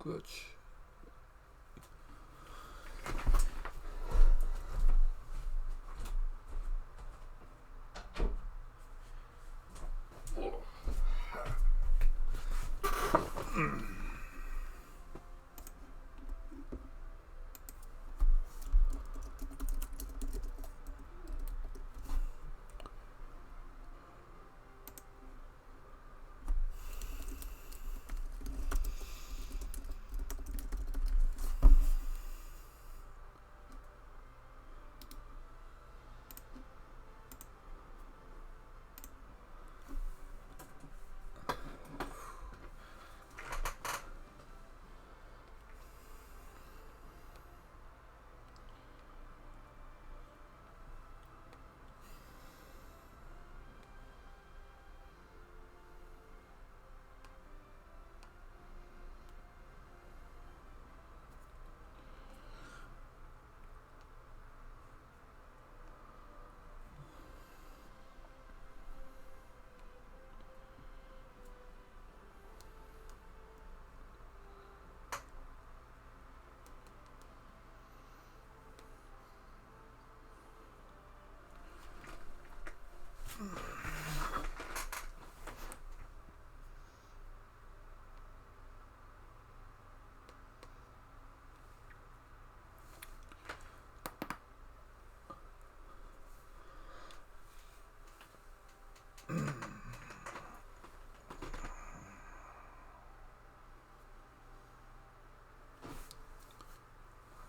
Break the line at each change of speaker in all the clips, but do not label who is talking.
glitch.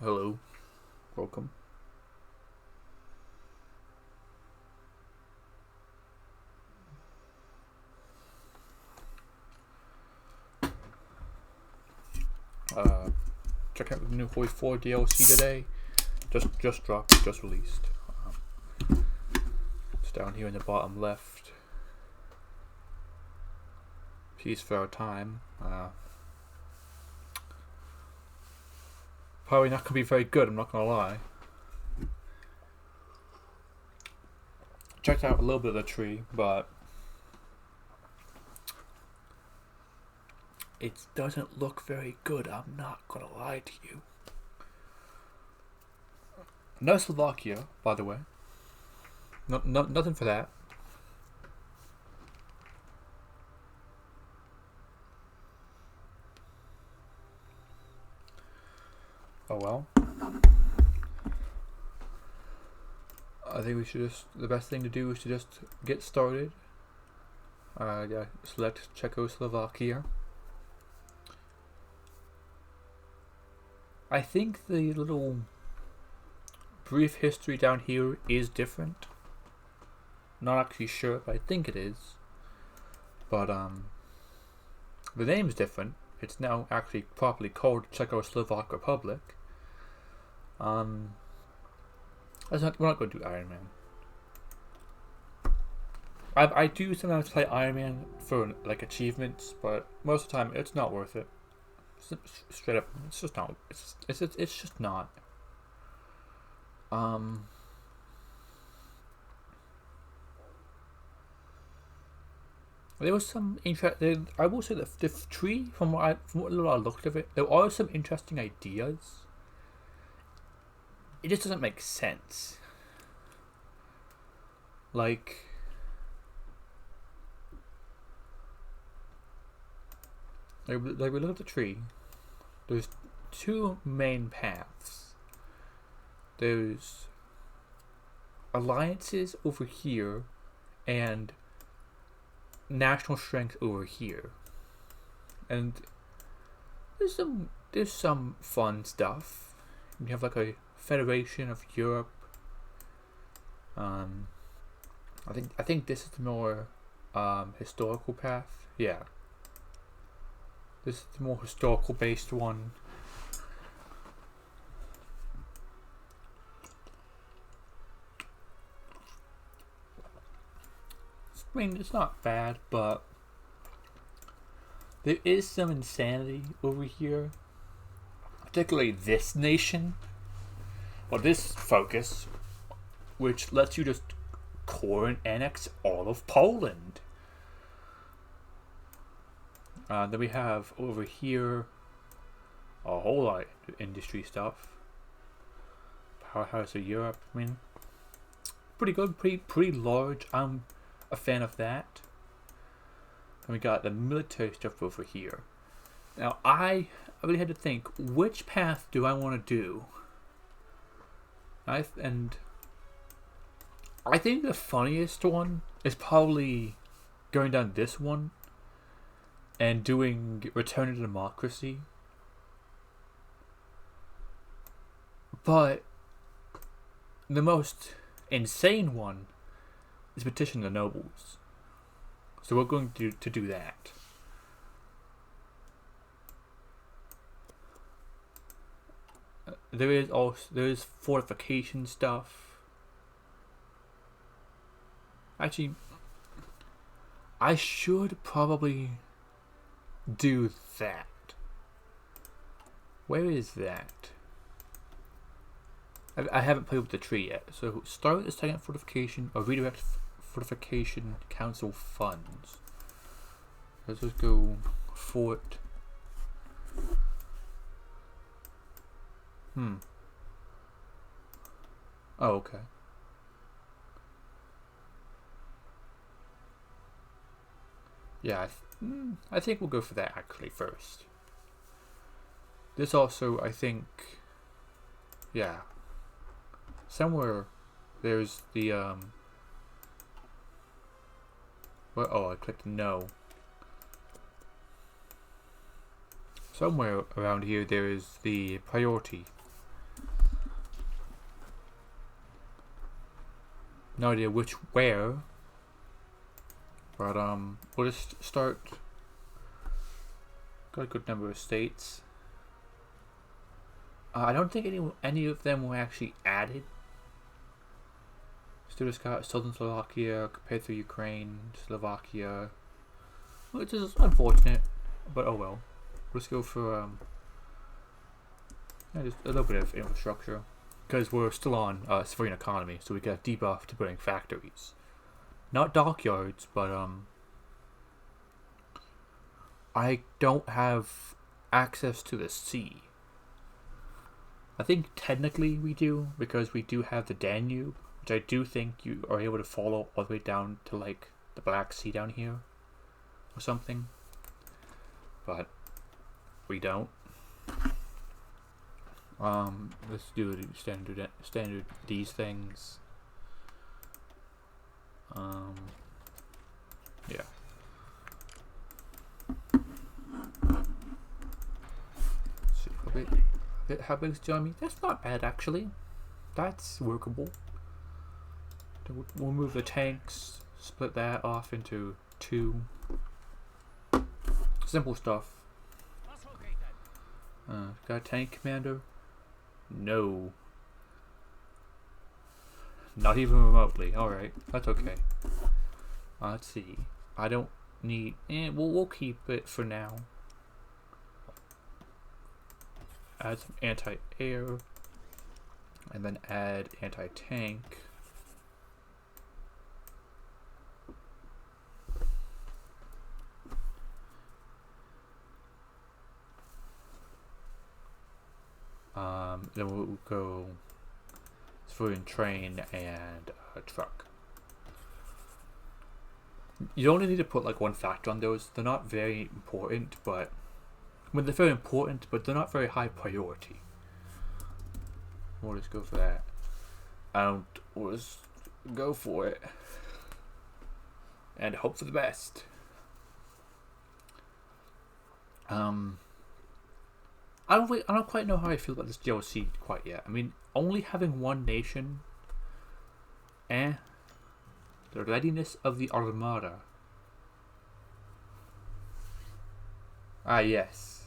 Hello, welcome. Check out the new HOI4 DLC today. Just dropped, just released. It's down here in the bottom left. Peace for our time. Probably not gonna be very good, I'm not gonna lie. Checked out a little bit of the tree, but it doesn't look very good, I'm not gonna lie to you. No Slovakia, by the way. Nothing for that. Oh well. I think we should the best thing to do is to just get started. Yeah, select Czechoslovakia. I think the little brief history down here is different. Not actually sure, but I think it is. But the name's different. It's now actually properly called Czechoslovak Republic. We're not going to do Iron Man. I do sometimes play Iron Man for like achievements, but most of the time it's not worth it. Straight up, it's just not. It's just not. There was some interesting. I will say that the tree, from what little I looked of it, there are some interesting ideas. It just doesn't make sense. Like we look at the tree. There's two main paths. There's alliances over here, and national strength over here. And there's some fun stuff. You have like a Federation of Europe. I think this is the more historical path. Yeah. This is the more historical based one. I mean, it's not bad, but there is some insanity over here. Particularly this nation, or this focus, which lets you just core and annex all of Poland. Then we have over here a whole lot of industry stuff. Powerhouse of Europe. I mean, pretty good, pretty large. I'm a fan of that. And we got the military stuff over here. Now I really had to think, which path do I want to do? I think the funniest one is probably going down this one and doing Return to Democracy. But the most insane one is Petition the Nobles. So we're going to do that. There is fortification stuff. Actually, I should probably do that. Where is that? I haven't played with the tree yet. So start with the second fortification or redirect fortification council funds. Let's just go fort. Oh, okay. Yeah, I think we'll go for that actually first. This also, I think, yeah, somewhere there's the oh, I clicked no. Somewhere around here there is the priority. No idea where, but we'll just start. Got a good number of states. I don't think any of them were actually added. Still just got Southern Slovakia compared to Ukraine, Slovakia, which is unfortunate, but oh well. Let's go for just a little bit of infrastructure, because we're still on civilian economy, so we got debuff to building factories, not dockyards, but I don't have access to the sea. I think technically we do, because we do have the Danube, which I do think you are able to follow all the way down to like the Black Sea down here or something, but we don't. Let's do standard these things. Yeah. Let's see how big's Germany? That's not bad actually. That's workable. We'll move the tanks, split that off into two. Simple stuff. Got a tank commander? No. Not even remotely. Alright, that's okay. Let's see. I don't need... we'll keep it for now. Add some anti-air. And then add anti-tank. Then we'll go civilian train and truck. You only need to put like one factor on those. They're not very important, but they're very important, but they're not very high priority. We'll just go for that. And we'll just go for it and hope for the best. I don't quite know how I feel about this DLC quite yet. I mean, only having one nation, the readiness of the Armada. Ah, yes.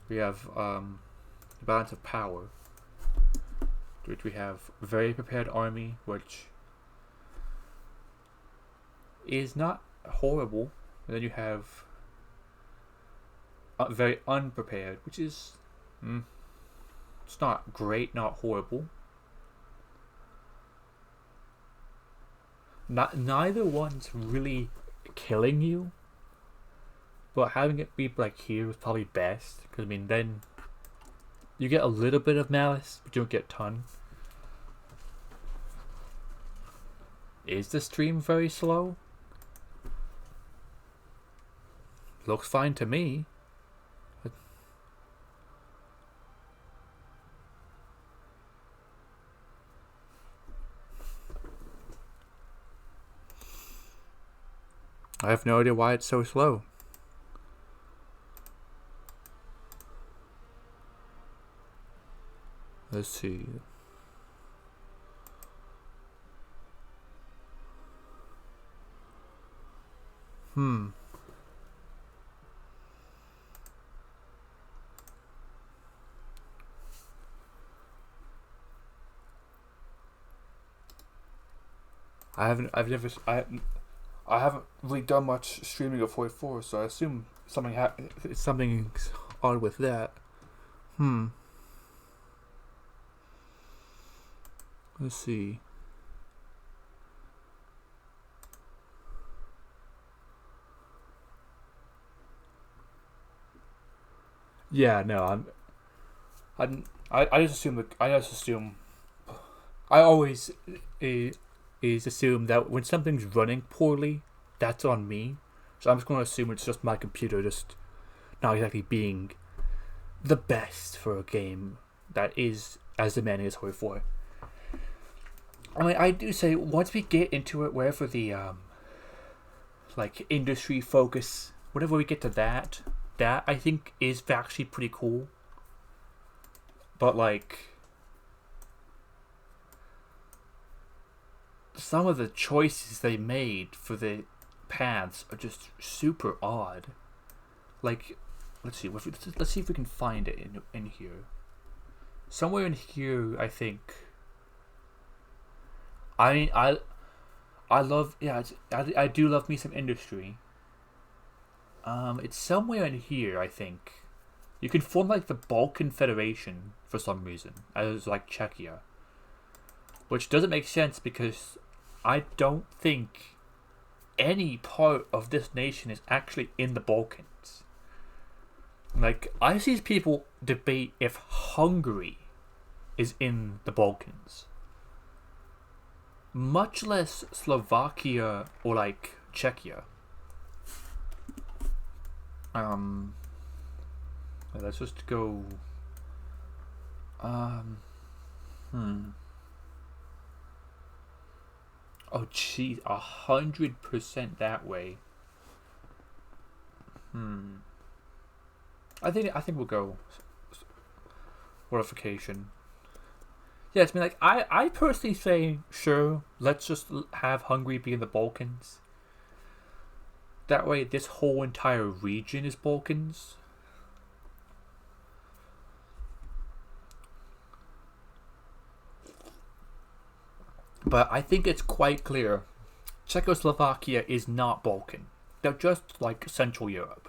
We have the balance of power, which we have very prepared army, which is not horrible. And then you have very unprepared, which is it's not great, not horrible. Neither one's really killing you, but having it be like here is probably best, because I mean then you get a little bit of malice, but you don't get a ton. Is the stream very slow? Looks fine to me. I have no idea why it's so slow. Let's see. I haven't really done much streaming of HOI4, so I assume something's odd with that. Let's see. Yeah, no, I just assume I always assume that when something's running poorly, that's on me. So I'm just going to assume it's just my computer just not exactly being the best for a game that is as demanding as HOI4. I mean, I do say once we get into it, wherever the like industry focus, whenever we get to that I think is actually pretty cool. But like, some of the choices they made for the paths are just super odd. Like, let's see if we can find it in here. Somewhere in here, I think. I mean, I love, yeah, I do love me some industry. It's somewhere in here, I think. You can form like the Balkan Federation for some reason, as like Czechia, which doesn't make sense because I don't think any part of this nation is actually in the Balkans. Like, I see people debate if Hungary is in the Balkans, much less Slovakia or like Czechia. Let's just go. Oh, geez, 100% that way. I think we'll go fortification. Yeah, it's been like I personally say sure. Let's just have Hungary be in the Balkans. That way, this whole entire region is Balkans. But I think it's quite clear Czechoslovakia is not Balkan. They're just like Central Europe.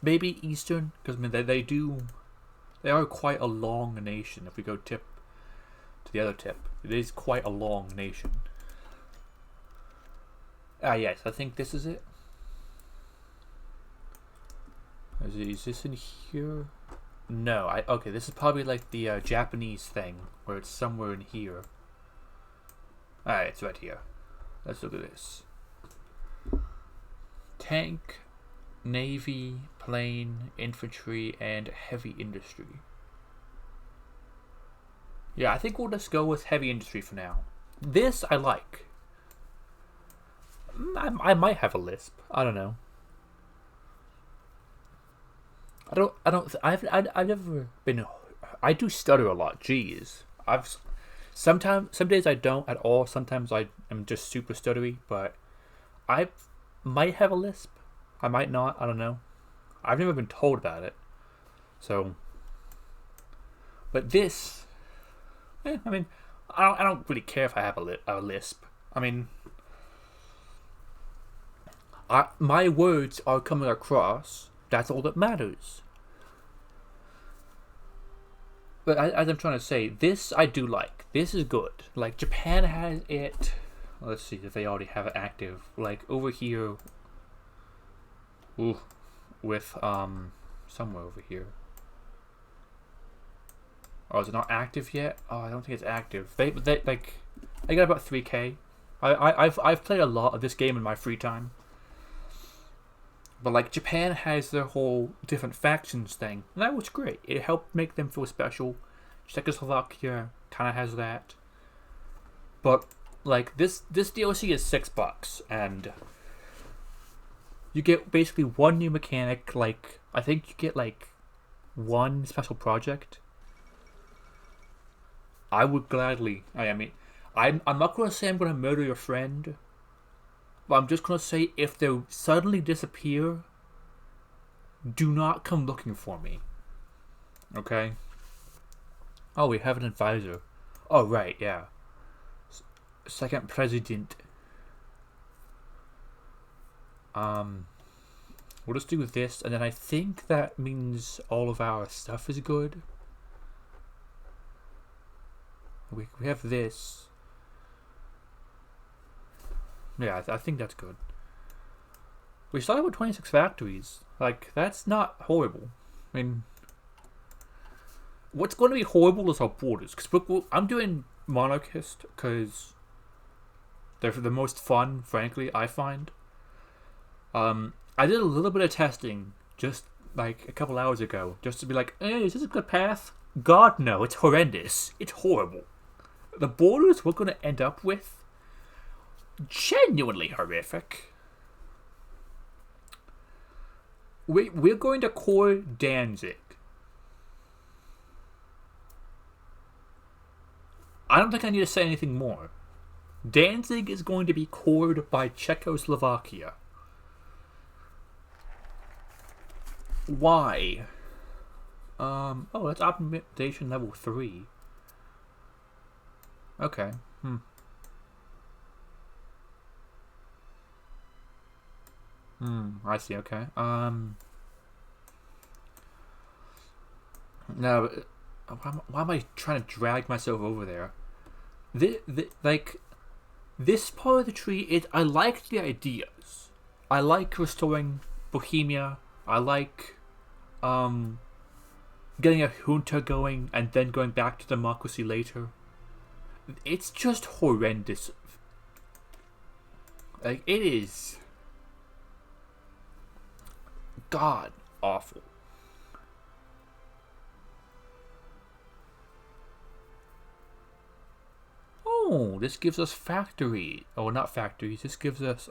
Maybe Eastern, because I mean they are quite a long nation. If we go tip to the other tip, it is quite a long nation. Yes, I think this is it. Is this in here? No, okay, this is probably like the Japanese thing, where it's somewhere in here. Alright, it's right here. Let's look at this. Tank, Navy, plane, infantry, and heavy industry. Yeah, I think we'll just go with heavy industry for now. This I like. I might have a lisp. I don't know. I've never been. I do stutter a lot. Jeez, some days I don't at all. Sometimes I am just super stuttery. But I might have a lisp. I might not. I don't know. I've never been told about it. So, but this, I mean, I don't really care if I have a lisp. I mean, my words are coming across. That's all that matters. But as I'm trying to say, this I do like. This is good. Like, Japan has it. Let's see if they already have it active. Like, over here. Ooh, with somewhere over here. Oh, is it not active yet? Oh, I don't think it's active. They like, I got about 3K. I've played a lot of this game in my free time. But like, Japan has their whole different factions thing, and that was great. It helped make them feel special. Czechoslovakia kind of has that. But like, this DLC is $6, and you get basically one new mechanic. Like, I think you get like one special project. I would gladly. I mean, I'm not going to say I'm going to murder your friend, but I'm just going to say if they suddenly disappear, do not come looking for me. Okay? Oh, we have an advisor. Oh, right, yeah. Second president. We'll just do this, and then I think that means all of our stuff is good. We have this. Yeah, I think that's good. We started with 26 factories. Like, that's not horrible. I mean, what's going to be horrible is our borders. Because I'm doing monarchist because they're the most fun, frankly, I find. I did a little bit of testing just like a couple hours ago, just to be like, hey, is this a good path? God, no, it's horrendous. It's horrible. The borders we're going to end up with, genuinely horrific. We're going to core Danzig. I don't think I need to say anything more. Danzig is going to be cored by Czechoslovakia. Why? Oh, that's optimization level 3. Okay. I see, okay. No, why am I trying to drag myself over there? This part of the tree, I like the ideas. I like restoring Bohemia. I like getting a junta going and then going back to democracy later. It's just horrendous. Like, it is god awful. Oh, this gives us factory. Oh, not factories. This gives us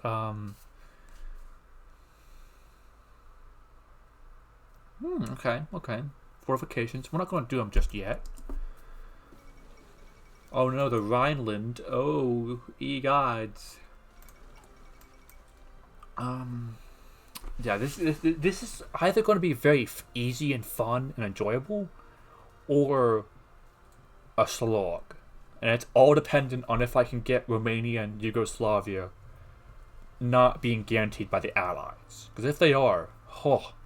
okay. Fortifications. We're not going to do them just yet. Oh no, the Rhineland. Oh, ye gods. Yeah, this is either going to be very easy and fun and enjoyable, or a slog. And it's all dependent on if I can get Romania and Yugoslavia not being guaranteed by the Allies. Because if they are,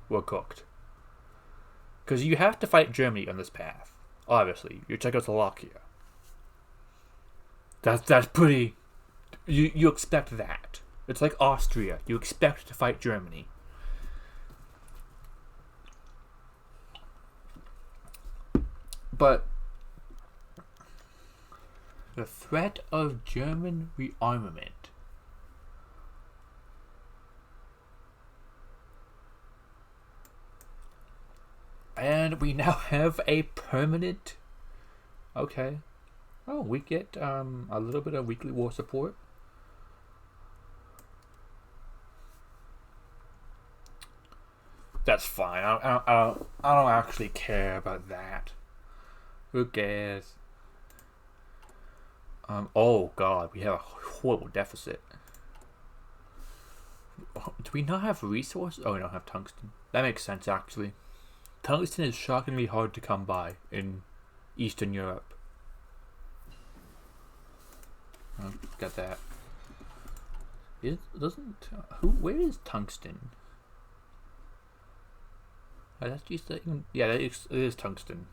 we're cooked. Because you have to fight Germany on this path. Obviously, you're Czechoslovakia. That's pretty. You expect that. It's like Austria. You expect to fight Germany. But the threat of German rearmament. And we now have a permanent. Okay. Oh, we get a little bit of weekly war support. That's fine. I don't actually care about that. Who cares? Oh god, we have a horrible deficit. Do we not have resources? Oh, we don't have tungsten. That makes sense, actually. Tungsten is shockingly hard to come by in Eastern Europe. Oh, got that. Where is tungsten? That's just yeah, it is tungsten.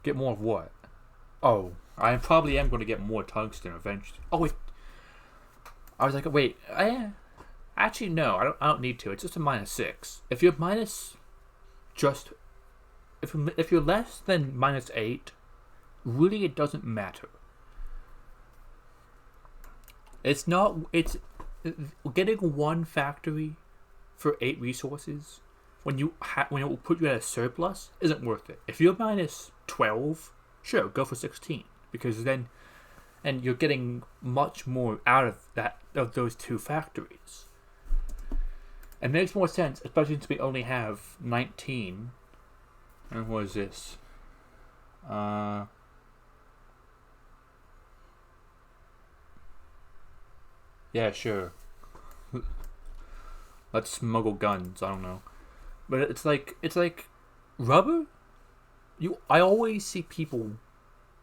Get more of what? Oh, probably am going to get more tungsten eventually. Oh wait, I was like, wait, Actually, no, I don't need to. It's just a -6. If you're if you're less than -8, really it doesn't matter. It's not. It's getting one factory for 8 resources when it will put you at a surplus isn't worth it. If you're -12, sure, go for 16 because then, and you're getting much more out of those 2 factories. It makes more sense, especially since we only have 19. And what is this? Yeah, sure. Let's smuggle guns. I don't know, but it's like rubber. I always see people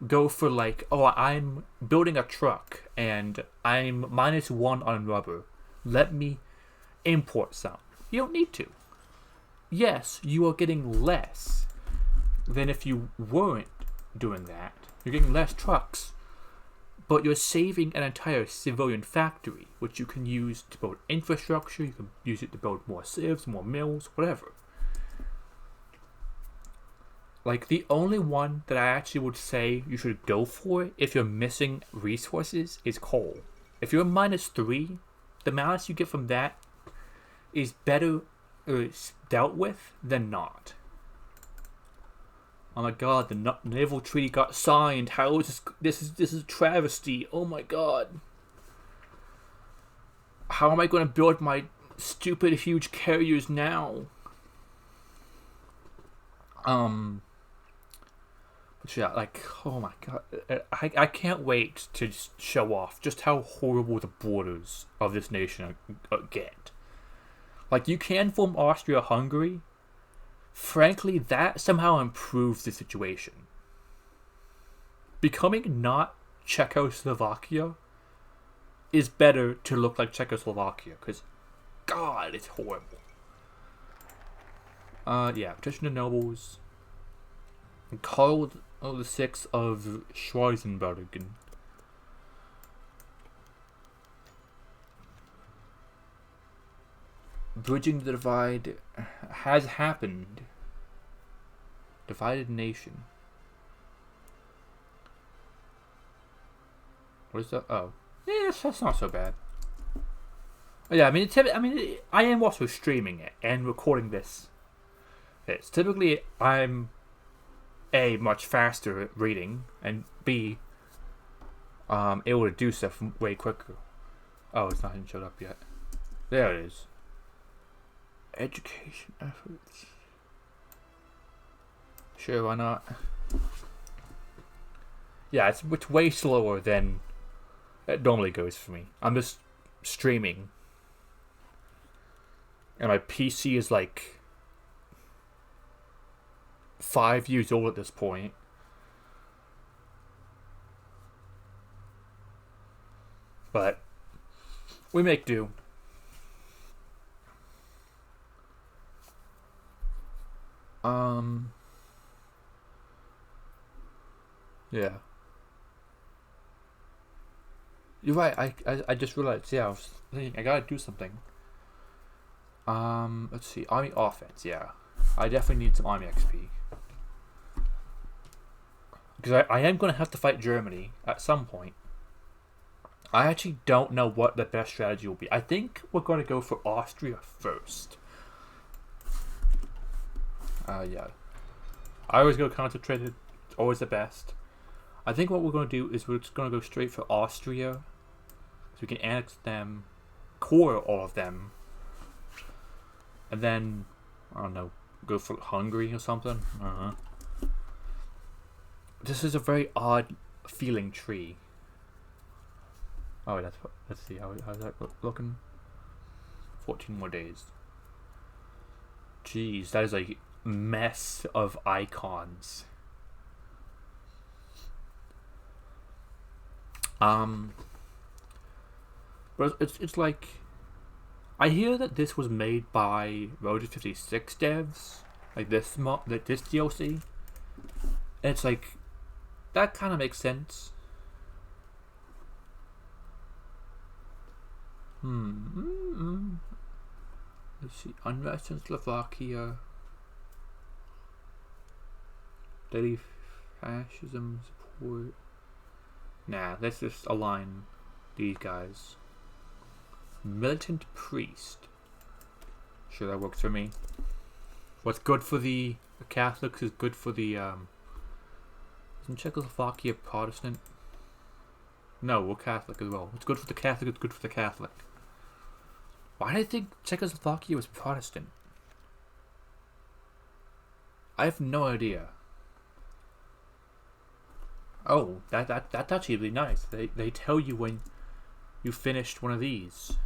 go for like, oh, I'm building a truck and I'm -1 on rubber. Let me import some. You don't need to. Yes, you are getting less than if you weren't doing that. You're getting less trucks, but you're saving an entire civilian factory, which you can use to build infrastructure. You can use it to build more sieves, more mills, whatever. Like, the only one that I actually would say you should go for if you're missing resources is coal. If you're -3, the balance you get from that is better dealt with than not. Oh my god, the naval treaty got signed. How is this? This is a travesty. Oh my god. How am I going to build my stupid huge carriers now? But yeah, like, oh my god, I can't wait to just show off just how horrible the borders of this nation get. Like, you can form Austria-Hungary. Frankly, that somehow improves the situation. Becoming not Czechoslovakia is better to look like Czechoslovakia, because, God, it's horrible. Yeah, petition to nobles. Karl VI of Schwarzenbergen. Bridging the divide has happened. Divided nation. What is that? Oh, yeah, that's not so bad. Yeah, I mean, I am also streaming it and recording this. It's typically I'm A, much faster at reading, and B, able to do stuff way quicker. Oh, it's not even showed up yet. There it is. Education efforts. Sure, why not? Yeah, it's way slower than it normally goes for me. I'm just streaming. And my PC is like 5 years old at this point. But we make do. Yeah. You're right. I just realized. Yeah, I was thinking I gotta do something. Let's see. Army offense. Yeah, I definitely need some army XP because I am gonna have to fight Germany at some point. I actually don't know what the best strategy will be. I think we're gonna go for Austria first. Yeah. I always go concentrated. It's always the best. I think what we're going to do is we're just going to go straight for Austria. So we can annex them, core all of them. And then, I don't know, go for Hungary or something. This is a very odd feeling tree. Oh, let's see, how's that looking? 14 more days. Jeez, that is a mess of icons. But it's like, I hear that this was made by Road 56 devs, like this DLC. And it's like, that kind of makes sense. Let's see. Unrest in Slovakia. Daily fascism support. Nah, let's just align these guys. Militant priest. Sure, that works for me. What's good for the Catholics is good for the isn't Czechoslovakia Protestant? No, we're Catholic as well. What's good for the Catholic is good for the Catholic. Why did I think Czechoslovakia was Protestant? I have no idea. Oh, that's actually really nice. They tell you when you finished one of these.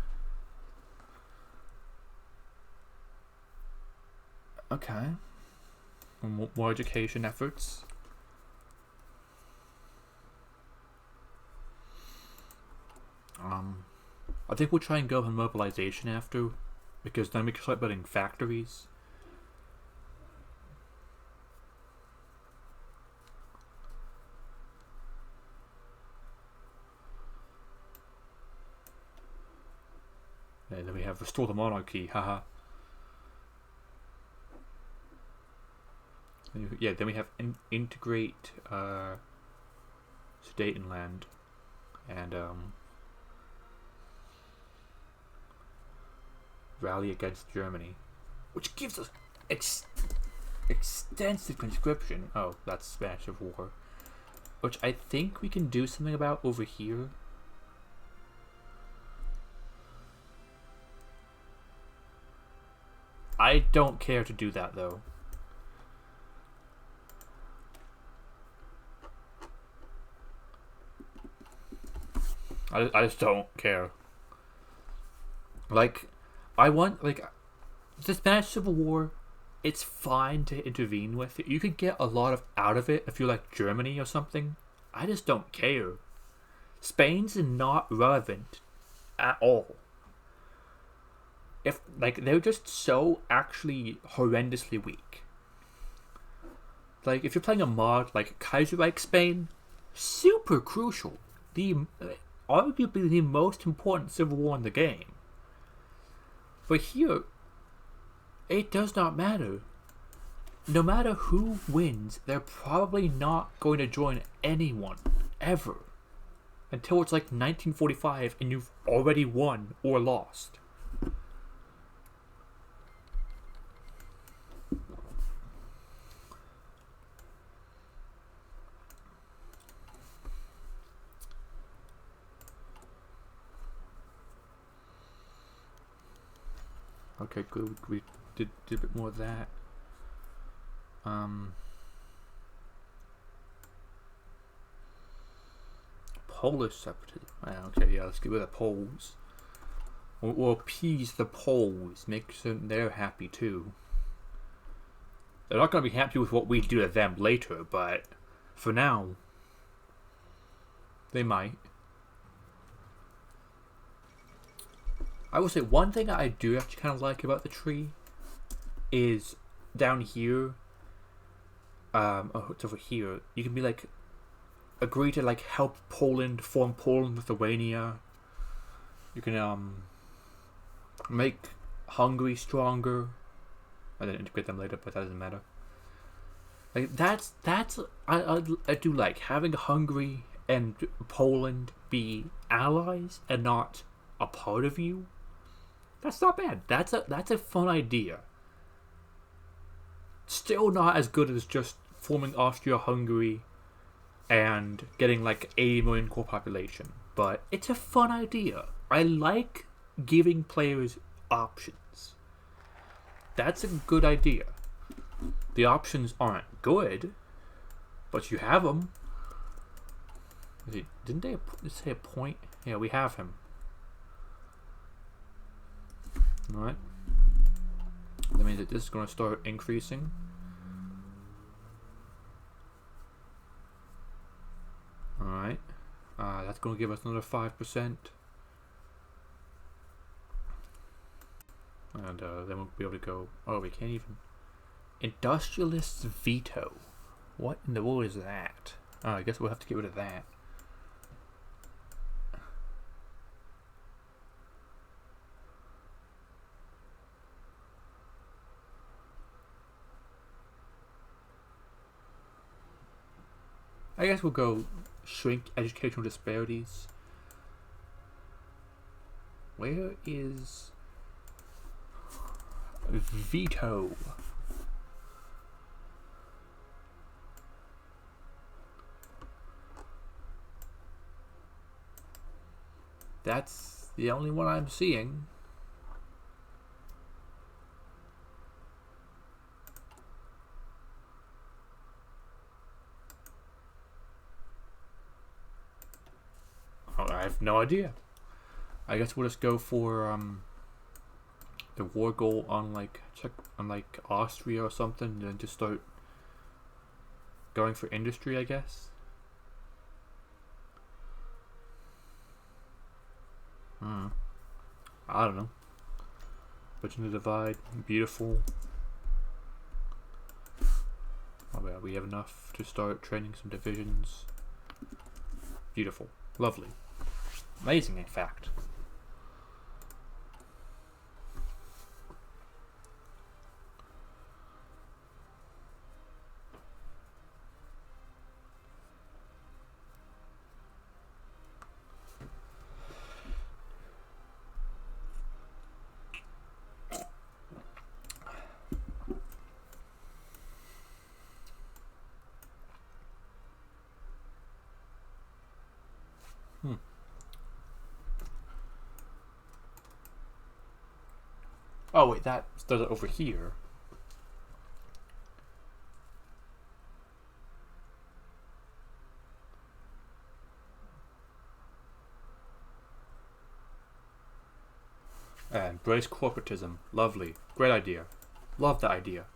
Okay. More education efforts. I think we'll try and go on mobilization after, because then we can start building factories. And then we have restore the monarchy, haha. Yeah, then we have integrate Sudetenland and rally against Germany, which gives us extensive conscription. Oh, that's Spanish Civil War, which I think we can do something about over here. I don't care to do that though. I just don't care. Like, I want, like, the Spanish Civil War, it's fine to intervene with. You could get a lot out of it if you're like Germany or something. I just don't care. Spain's not relevant at all. If, like, they're just so actually horrendously weak. Like, if you're playing a mod like Kaiserreich Spain, super crucial. Arguably the most important civil war in the game. But here, it does not matter. No matter who wins, they're probably not going to join anyone, ever. Until it's like 1945 and you've already won or lost. Okay, good. We did a bit more of that. Polish separatism. Okay, yeah, let's get rid of the Poles. We'll appease the Poles, make sure they're happy too. They're not going to be happy with what we do to them later, but for now, they might. I will say one thing I do actually kind of like about the tree is down here. Oh, it's over here. You can be like, agree to like help Poland form Poland, Lithuania. You can make Hungary stronger, and then integrate them later, but that doesn't matter. Like I do like having Hungary and Poland be allies and not a part of you. That's not bad. That's a fun idea. Still not as good as just forming Austria-Hungary and getting like 80 million core population. But it's a fun idea. I like giving players options. That's a good idea. The options aren't good, but you have them. Didn't they say a point? Yeah, we have him. Alright. That means that this is going to start increasing. Alright. That's going to give us another 5%. And then we'll be able to go... Oh, we can't even... Industrialist's veto. What in the world is that? Oh, I guess we'll have to get rid of that. I guess we'll go shrink educational disparities. Where is veto? That's the only one I'm seeing. Oh, I have no idea. I guess we'll just go for the war goal on like Austria or something, and then just start going for industry, I guess. I don't know. Bridging the divide, beautiful. Oh yeah, we have enough to start training some divisions. Beautiful, lovely, amazing, in fact. Oh wait, that does it over here. Embrace corporatism. Lovely. Great idea. Love that idea.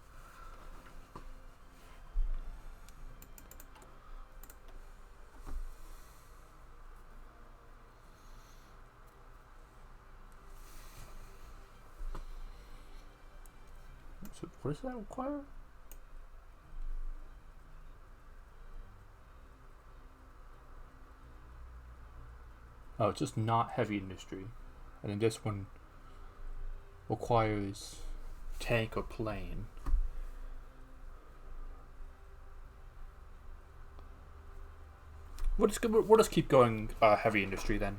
So what does that require? Oh, it's just not heavy industry. And then this one requires tank or plane. We'll just keep going heavy industry then.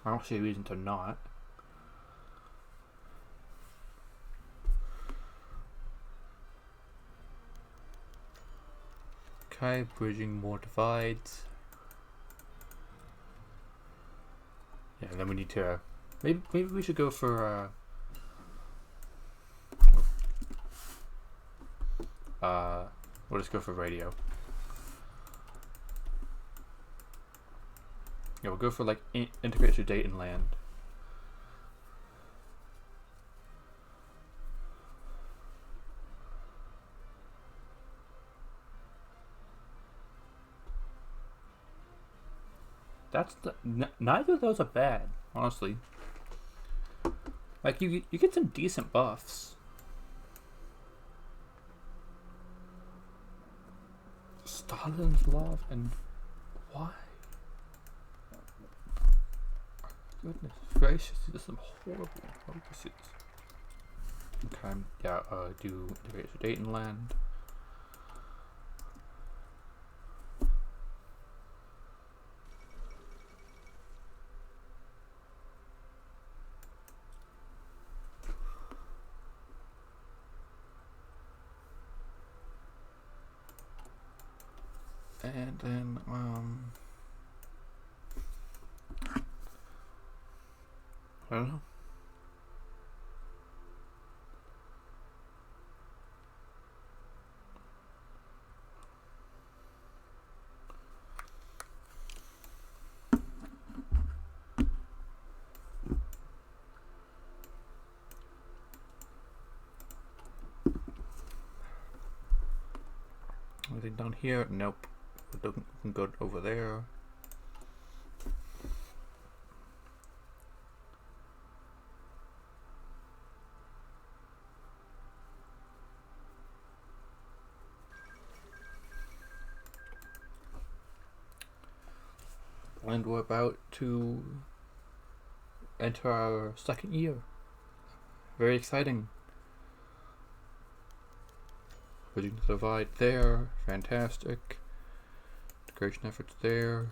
I don't see a reason to not. Okay, bridging more divides. Yeah, and then we need to maybe we should go for we'll just go for radio. Yeah, we'll go for like integrate your date and land. That's neither of those are bad, honestly. Like you get some decent buffs. Stalin's love and why? Goodness gracious, these are some horrible purposes. Okay, yeah, do integrate your date and land. And then, I don't know. Anything down here? Nope. We can go over there. And we're about to enter our second year. Very exciting. Bridging the divide there. Fantastic. integration efforts there.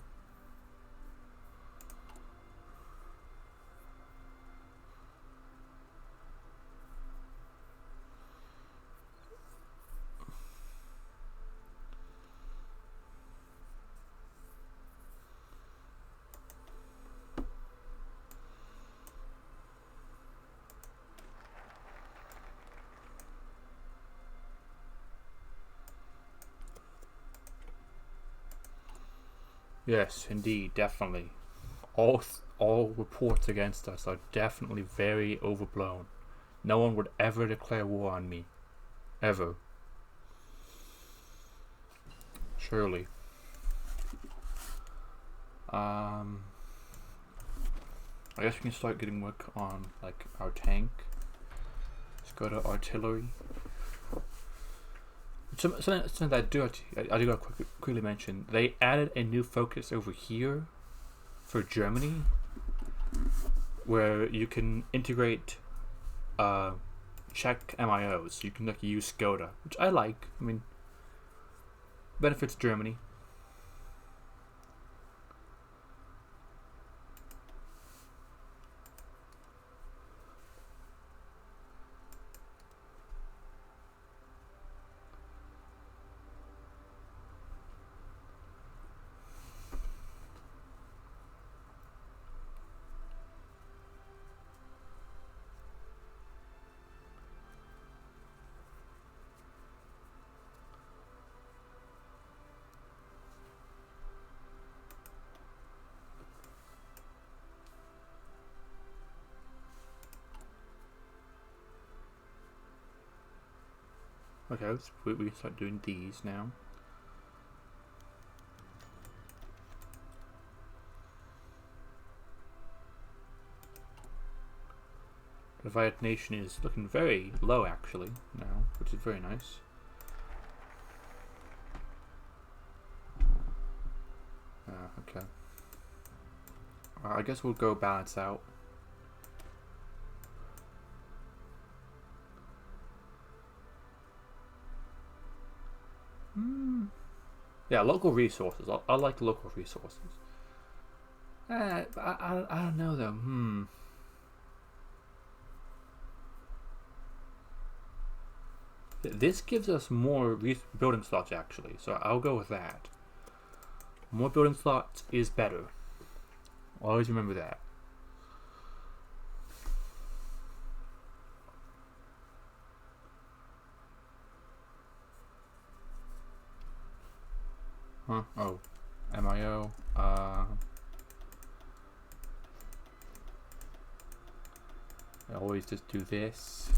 Yes, indeed, definitely. All reports against us are definitely very overblown. No one would ever declare war on me. Ever. Surely. I guess we can start getting work on like our tank. Let's go to artillery. Something that I do gotta quickly mention. They added a new focus over here for Germany, where you can integrate Czech MIOs. So you can like use Skoda, which I like. I mean, benefits Germany. Okay, we can start doing these now. Divided nation is looking very low actually now, which is very nice. Okay. I guess we'll go balance out. Yeah, local resources. I like local resources. I don't know though. This gives us more building slots actually, so I'll go with that. More building slots is better. Always remember that. Huh? Oh, MIO. I always just do this.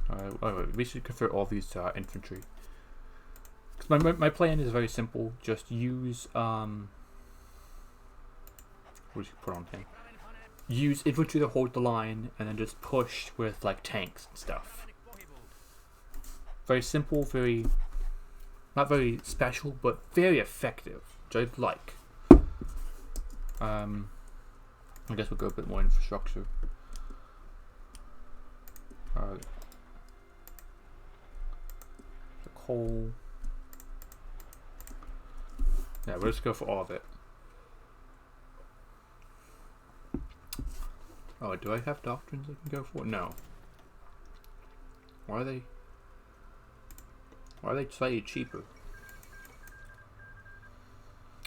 Alright, we should convert all these to infantry. Cause my plan is very simple. Just use what should you put on him? Use infantry to hold the line, and then just push with like tanks and stuff. Very simple, very not very special, but very effective, which I like. I guess we'll go a bit more infrastructure. The coal. Yeah, we'll just go for all of it. Oh, do I have doctrines I can go for? No. Why are they slightly cheaper?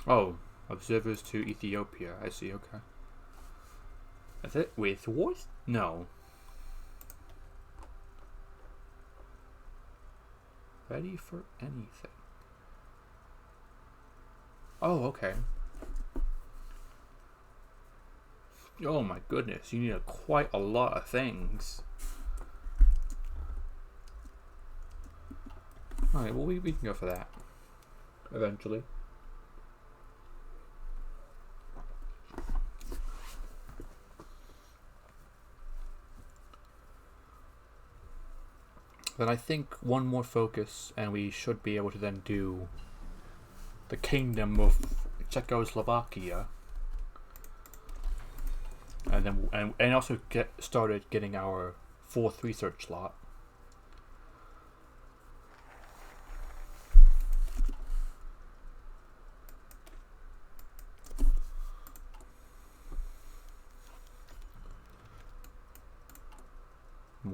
Oh, observers to Ethiopia. I see, okay. Is it with wars? No. Ready for anything. Oh, okay. Oh my goodness, you need quite a lot of things. Alright, well we can go for that. Eventually. Then I think one more focus and we should be able to then do the Kingdom of Czechoslovakia. And then and also get started getting our 4th research slot.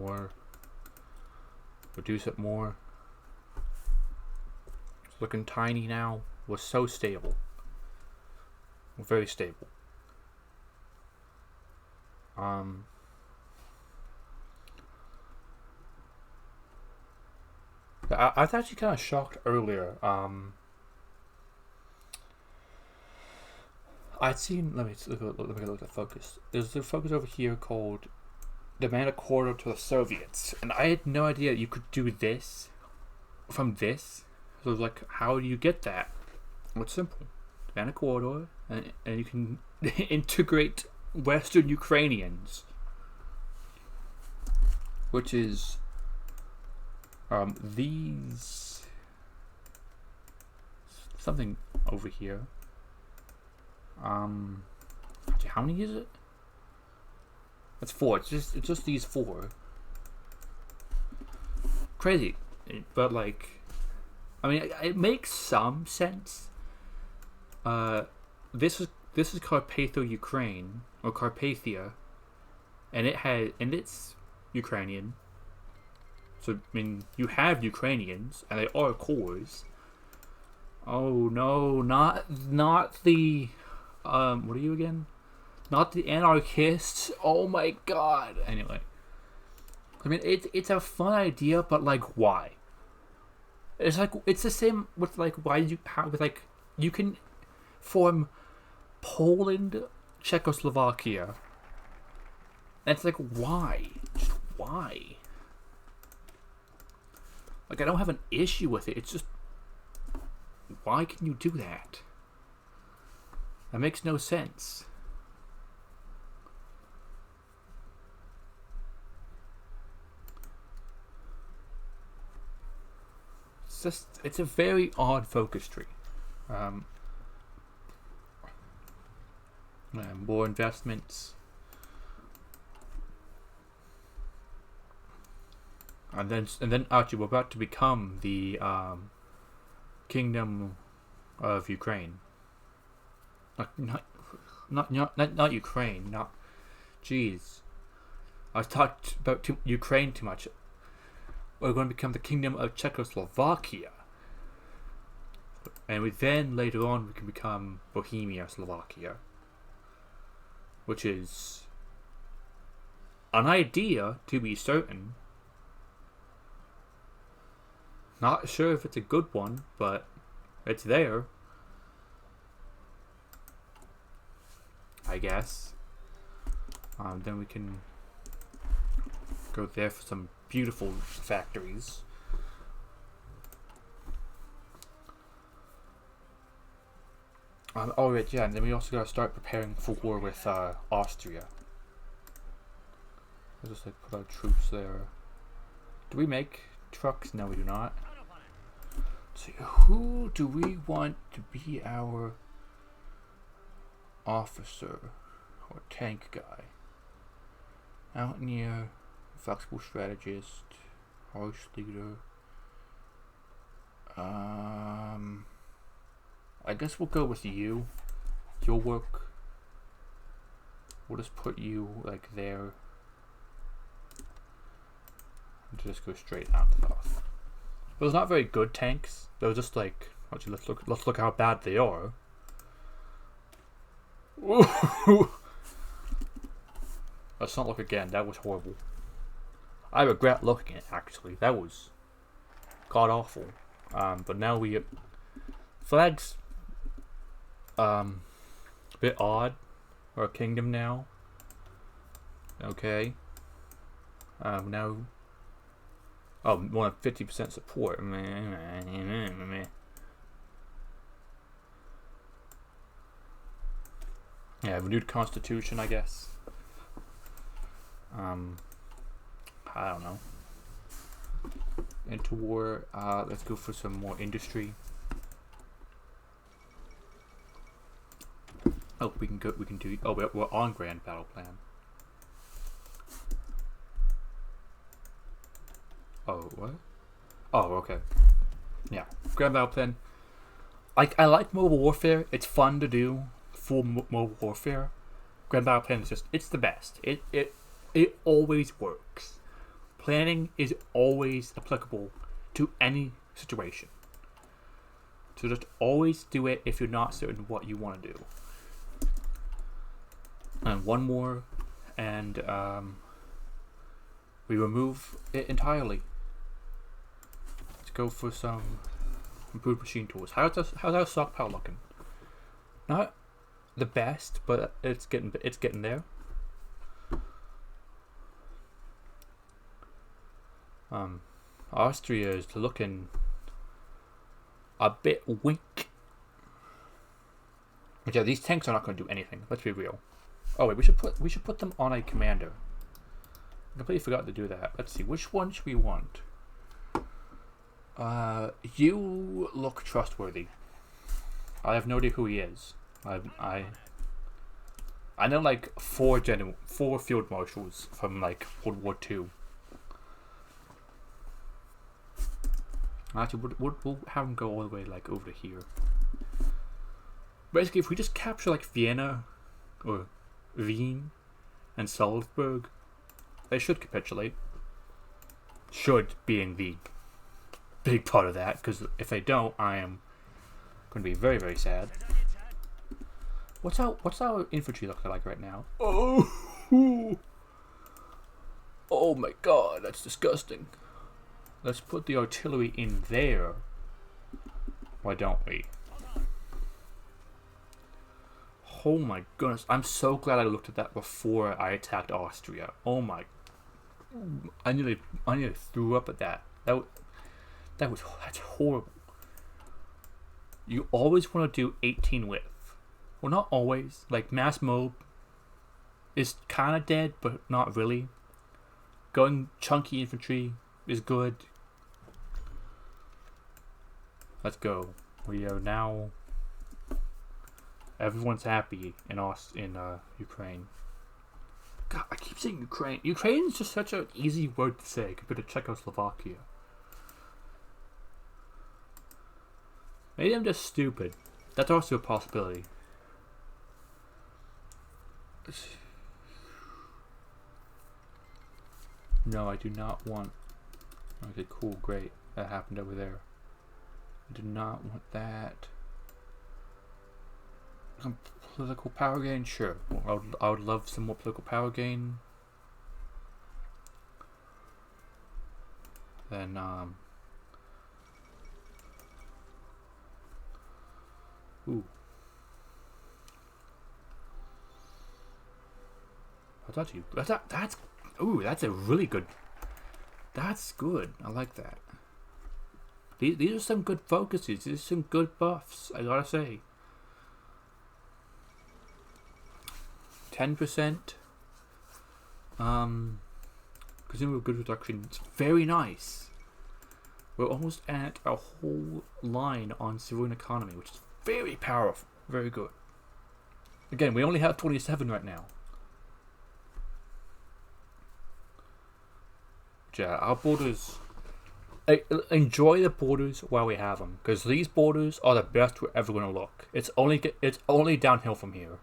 more. Reduce it more. It's looking tiny now. We're so stable. We're very stable. I was actually kind of shocked earlier. I'd seen. Let me look at focus. There's a focus over here called "Demand a Quarter to the Soviets," and I had no idea you could do this from this. So like, how do you get that? Well, it's simple. Demand a quarter, and you can integrate Western Ukrainians, which is these something over here. How many is it? That's 4. It's just these 4. Crazy, but like, I mean, it makes some sense. This is Carpatho, Ukraine, or Carpathia, and it's Ukrainian. So I mean, you have Ukrainians, and they are cores. Oh no, not the what are you again? Not the anarchists. Oh my god. Anyway, I mean, it's a fun idea, but like, why? It's like, it's the same with like, why did you with like, you can form Poland, Czechoslovakia. And it's like, why? Just why? Like, I don't have an issue with it. It's just, why can you do that? That makes no sense. It's a very odd focus tree. More investments. And then actually, we're about to become the Kingdom of Ukraine. Not Ukraine. Not. Jeez, I was talked about Ukraine too much. We're going to become the Kingdom of Czechoslovakia, and then later on we can become Bohemia, Slovakia, which is an idea to be certain. Not sure if it's a good one, but it's there, I guess. Then we can go there for some beautiful factories. Oh right, yeah, and then we also gotta start preparing for war with Austria. We'll just like put our troops there. Do we make trucks? No, we do not. Let's see, who do we want to be our officer or tank guy? Mountaineer, flexible strategist, harsh leader. I guess we'll go with you. You'll work. We'll just put you like there. And just go straight out to the off. Those are not very good tanks. They're just like, actually, let's look how bad they are. Let's not look again. That was horrible. I regret looking at it, actually. That was god awful. But now we get flags. A bit odd. We're a kingdom now. Okay. Now. Oh, more than 50% support. Yeah, renewed constitution, I guess. I don't know. Into war. Let's go for some more industry. Oh, we can go. We can do. Oh, we're on Grand Battle Plan. Oh, what? Oh, okay. Yeah, Grand Battle Plan. I like mobile warfare. It's fun to do full mobile warfare. Grand Battle Plan is just, it's the best. It always works. planning is always applicable to any situation. So just always do it if you're not certain what you want to do. And one more, and we remove it entirely. Let's go for some improved machine tools. How's our stockpile looking? Not the best, but it's getting there. Austria is looking a bit weak. But yeah, these tanks are not going to do anything. Let's be real. Oh wait, we should put them on a commander. I completely forgot to do that. Let's see, which one should we want? You look trustworthy. I have no idea who he is. I know like four field marshals from like World War II. Actually, we'll have him go all the way like over to here. Basically, if we just capture like Vienna or Wien and Salzburg, they should capitulate. Should being the big part of that, because if they don't, I am going to be very, very sad. What's our infantry look like right now? Oh, oh my God, that's disgusting. Let's put the artillery in there. Why don't we? Oh my goodness, I'm so glad I looked at that before I attacked Austria. Oh my, I nearly threw up at that. That's horrible. You always want to do 18 width. Well, not always. Like mass mob is kind of dead, but not really. Going chunky infantry is good. Let's go. We are now. Everyone's happy in Ukraine. God, I keep saying Ukraine. Ukraine is just such an easy word to say compared to Czechoslovakia. Maybe I'm just stupid. That's also a possibility. No, I do not want. Okay, cool, great. That happened over there. I do not want that. Political power gain? Sure. I would love some more political power gain. Then, ooh. That's a really good. That's good. I like that. These are some good focuses. These are some good buffs, I gotta say. 10%. Presumably good reduction. It's very nice. We're almost at a whole line on civilian economy, which is very powerful. Very good. Again, we only have 27 right now. Yeah, our borders. Enjoy the borders while we have them, because these borders are the best we're ever going to look. It's only downhill from here.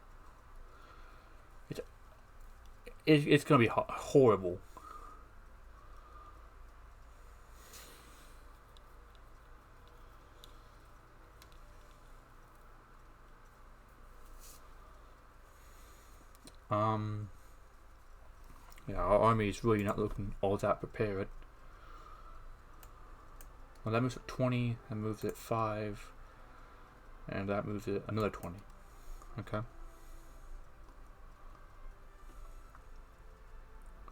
It's going to be horrible. Yeah, our army is really not looking all that prepared. Well, that moves at 20, that moves at 5, and that moves at another 20. Okay.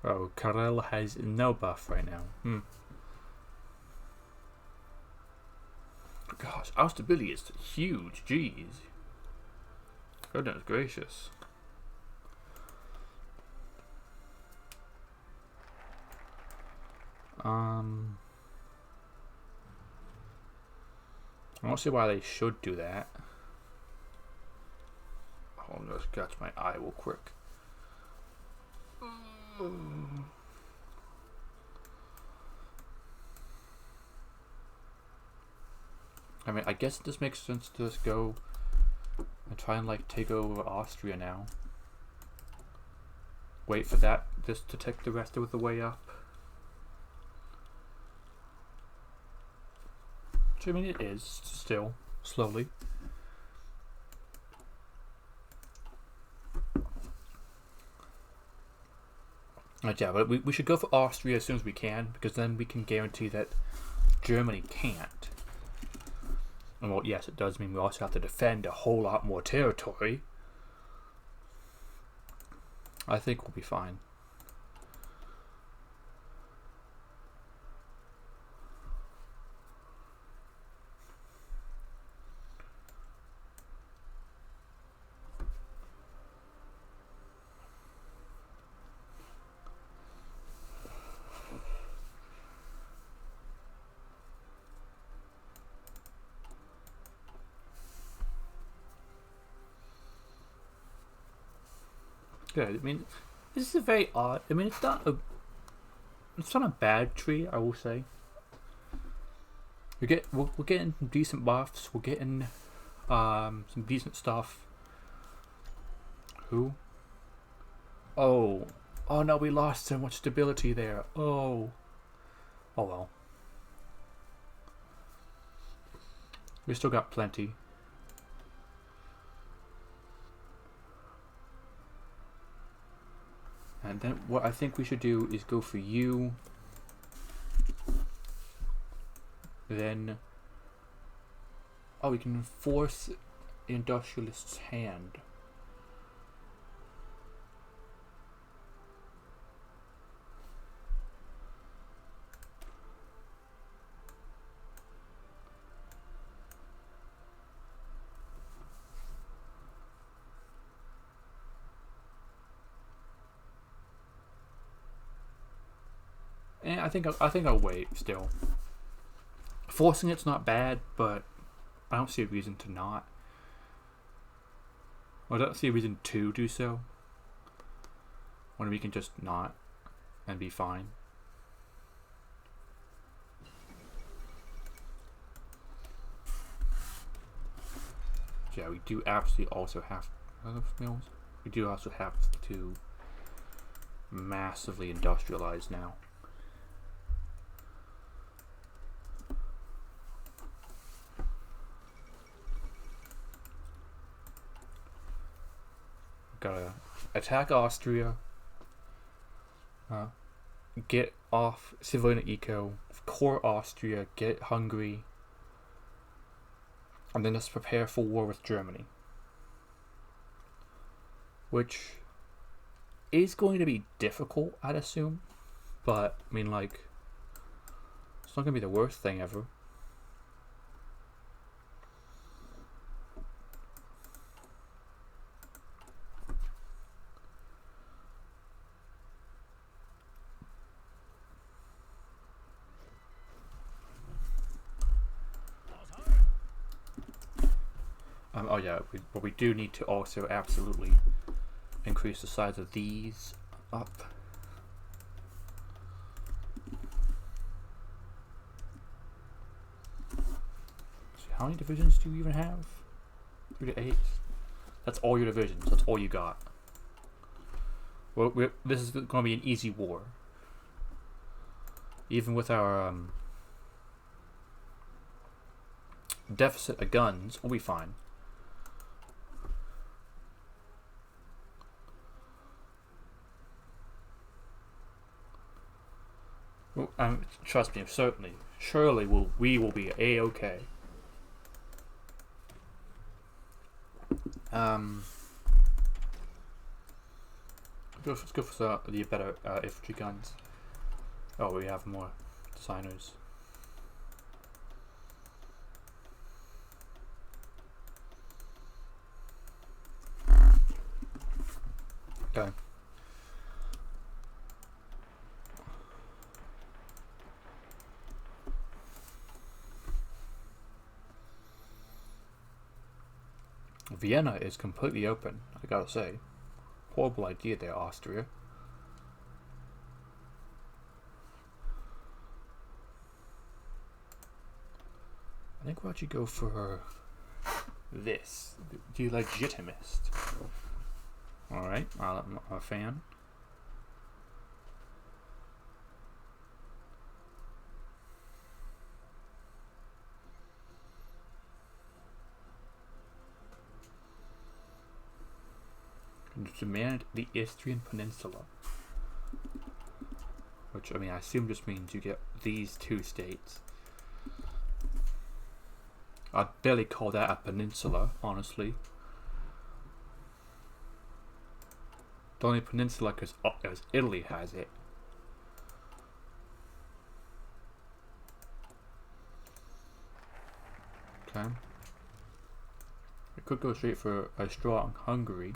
Oh, Karel has no buff right now. Gosh, our stability is huge. Jeez. Goodness gracious. I don't see why they should do that. Oh, I'm gonna scratch my eye real quick. I mean, I guess it just makes sense to just go and try and like take over Austria now. Wait for that just to take the rest of the way up. Which, I mean, it is still slowly. Yeah, but we should go for Austria as soon as we can, because then we can guarantee that Germany can't. And well, yes, it does mean we also have to defend a whole lot more territory. I think we'll be fine. Good. I mean, this is a very odd. I mean, it's not a bad tree, I will say. We're getting some decent buffs. We're getting some decent stuff. Who? Oh no, we lost so much stability there. Oh well. We still got plenty. And then what I think we should do is go for you. Then, we can force the industrialist's hand. And I think I'll wait still. Forcing it's not bad, but I don't see a reason to not. I don't see a reason to do so when we can just not and be fine. Yeah, we do absolutely also have mills. We do also have to massively industrialize now. Gotta attack Austria, get off civilian eco, core Austria, get Hungary, and then just prepare for war with Germany. Which is going to be difficult, I'd assume. But, I mean, like, it's not going to be the worst thing ever. Oh yeah, but we do need to also absolutely increase the size of these up. So how many divisions do you even have? 3 to 8. That's all your divisions. That's all you got. Well, this is going to be an easy war. Even with our deficit of guns, we'll be fine. Well, trust me, surely we will be a-okay. Let's go for the better infantry guns. Oh, we have more designers. Okay. Vienna is completely open, I gotta say. Horrible idea there, Austria. I think we'll actually go for this, the legitimist. Alright, I'm a fan. demand the Istrian Peninsula. Which, I mean, I assume just means you get these two states. I'd barely call that a peninsula, honestly. The only peninsula because Italy has it. Okay. We could go straight for a strong Hungary.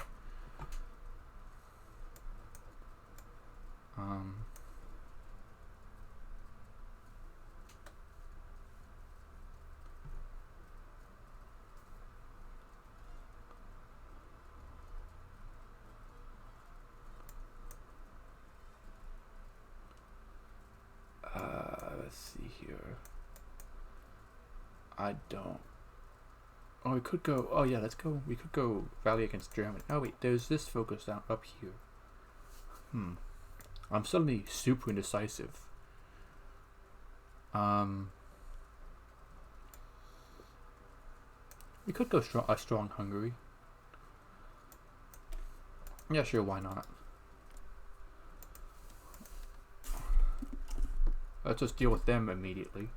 Let's see here. I don't. Oh, we could go. Oh yeah, let's go. We could go rally against Germany. Oh wait, there's this focus down up here. I'm suddenly super indecisive. We could go a strong Hungary. Yeah, sure. Why not? Let's just deal with them immediately.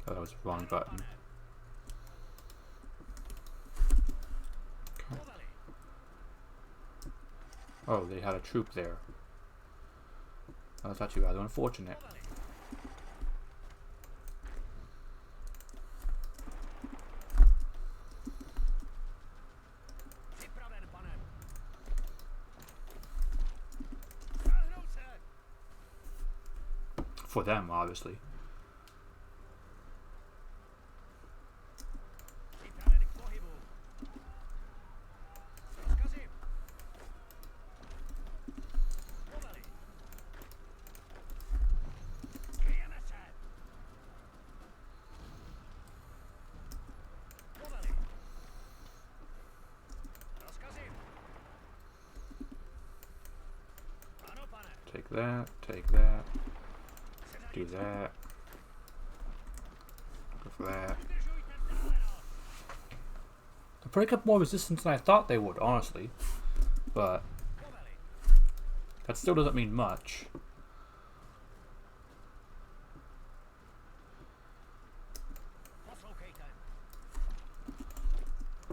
Oh, that was the wrong button. Okay. Oh, they had a troop there. That's actually rather unfortunate. For them, obviously. Take that, take that. Do that. Go for that. They probably got more resistance than I thought they would, honestly. But that still doesn't mean much.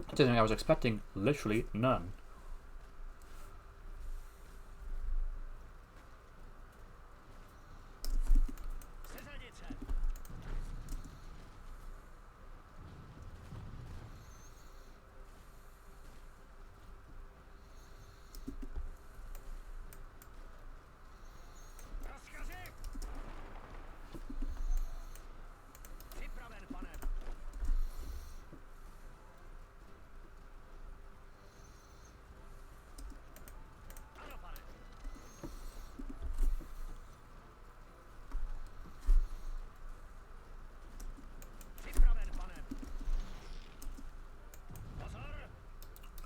Considering I was expecting literally none.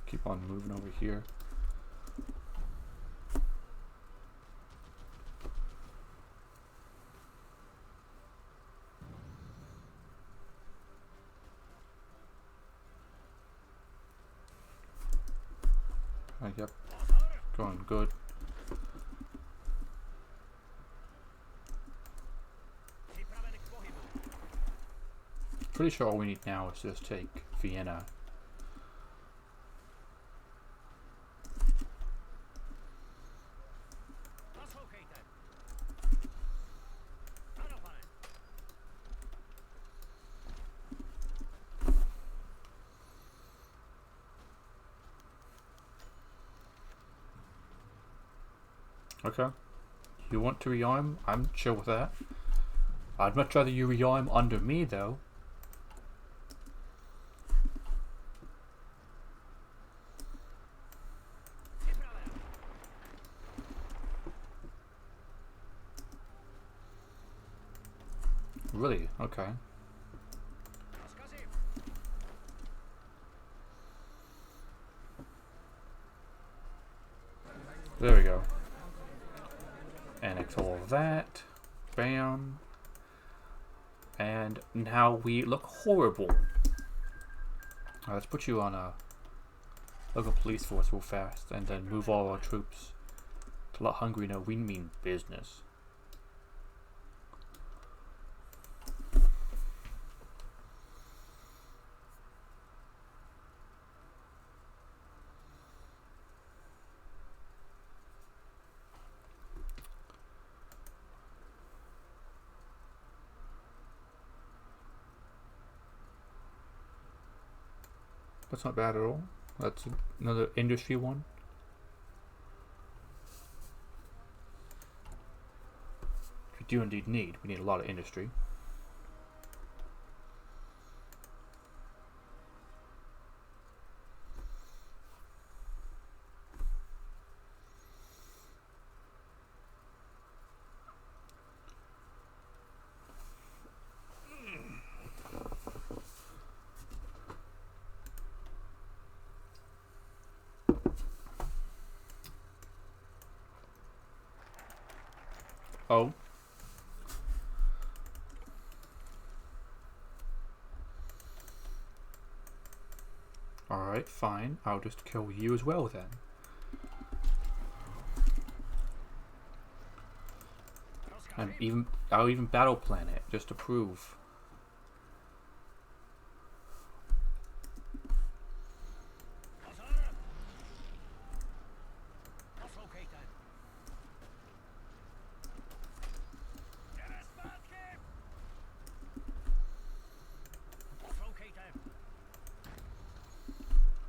Keep on moving over here. Yep, going good. Pretty sure all we need now is just take Vienna. Okay. You want to rearm? I'm chill with that. I'd much rather you rearm under me, though. Really? Okay. There we go. Annex all of that. Bam. And now we look horrible. Let's put you on a local police force real fast, and then move all our troops to let Hungary know we mean business. That's not bad at all. That's another industry one. We do indeed need. We need a lot of industry. Oh. Alright, fine. I'll just kill you as well then. And I'll even battle plan it just to prove.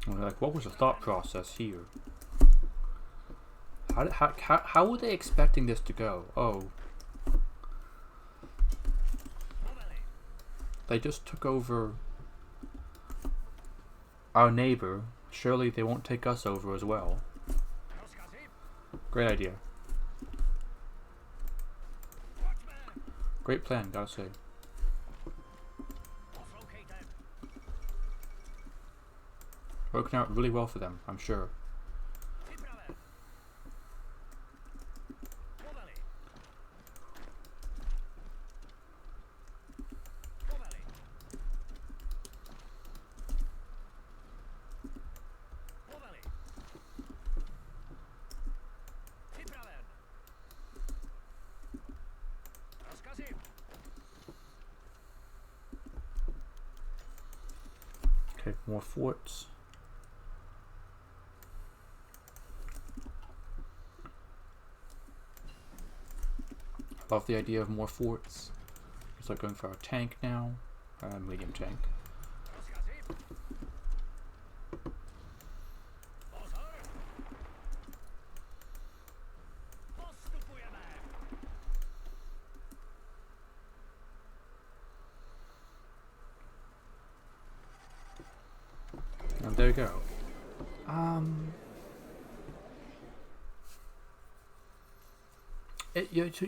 Like, what was the thought process here? How were they expecting this to go? Oh. They just took over our neighbor. Surely they won't take us over as well. Great idea. Great plan, gotta say. Working out really well for them, I'm sure. Okay, more forts. Love the idea of more forts. Let's start going for our tank now. Medium tank. And there you go.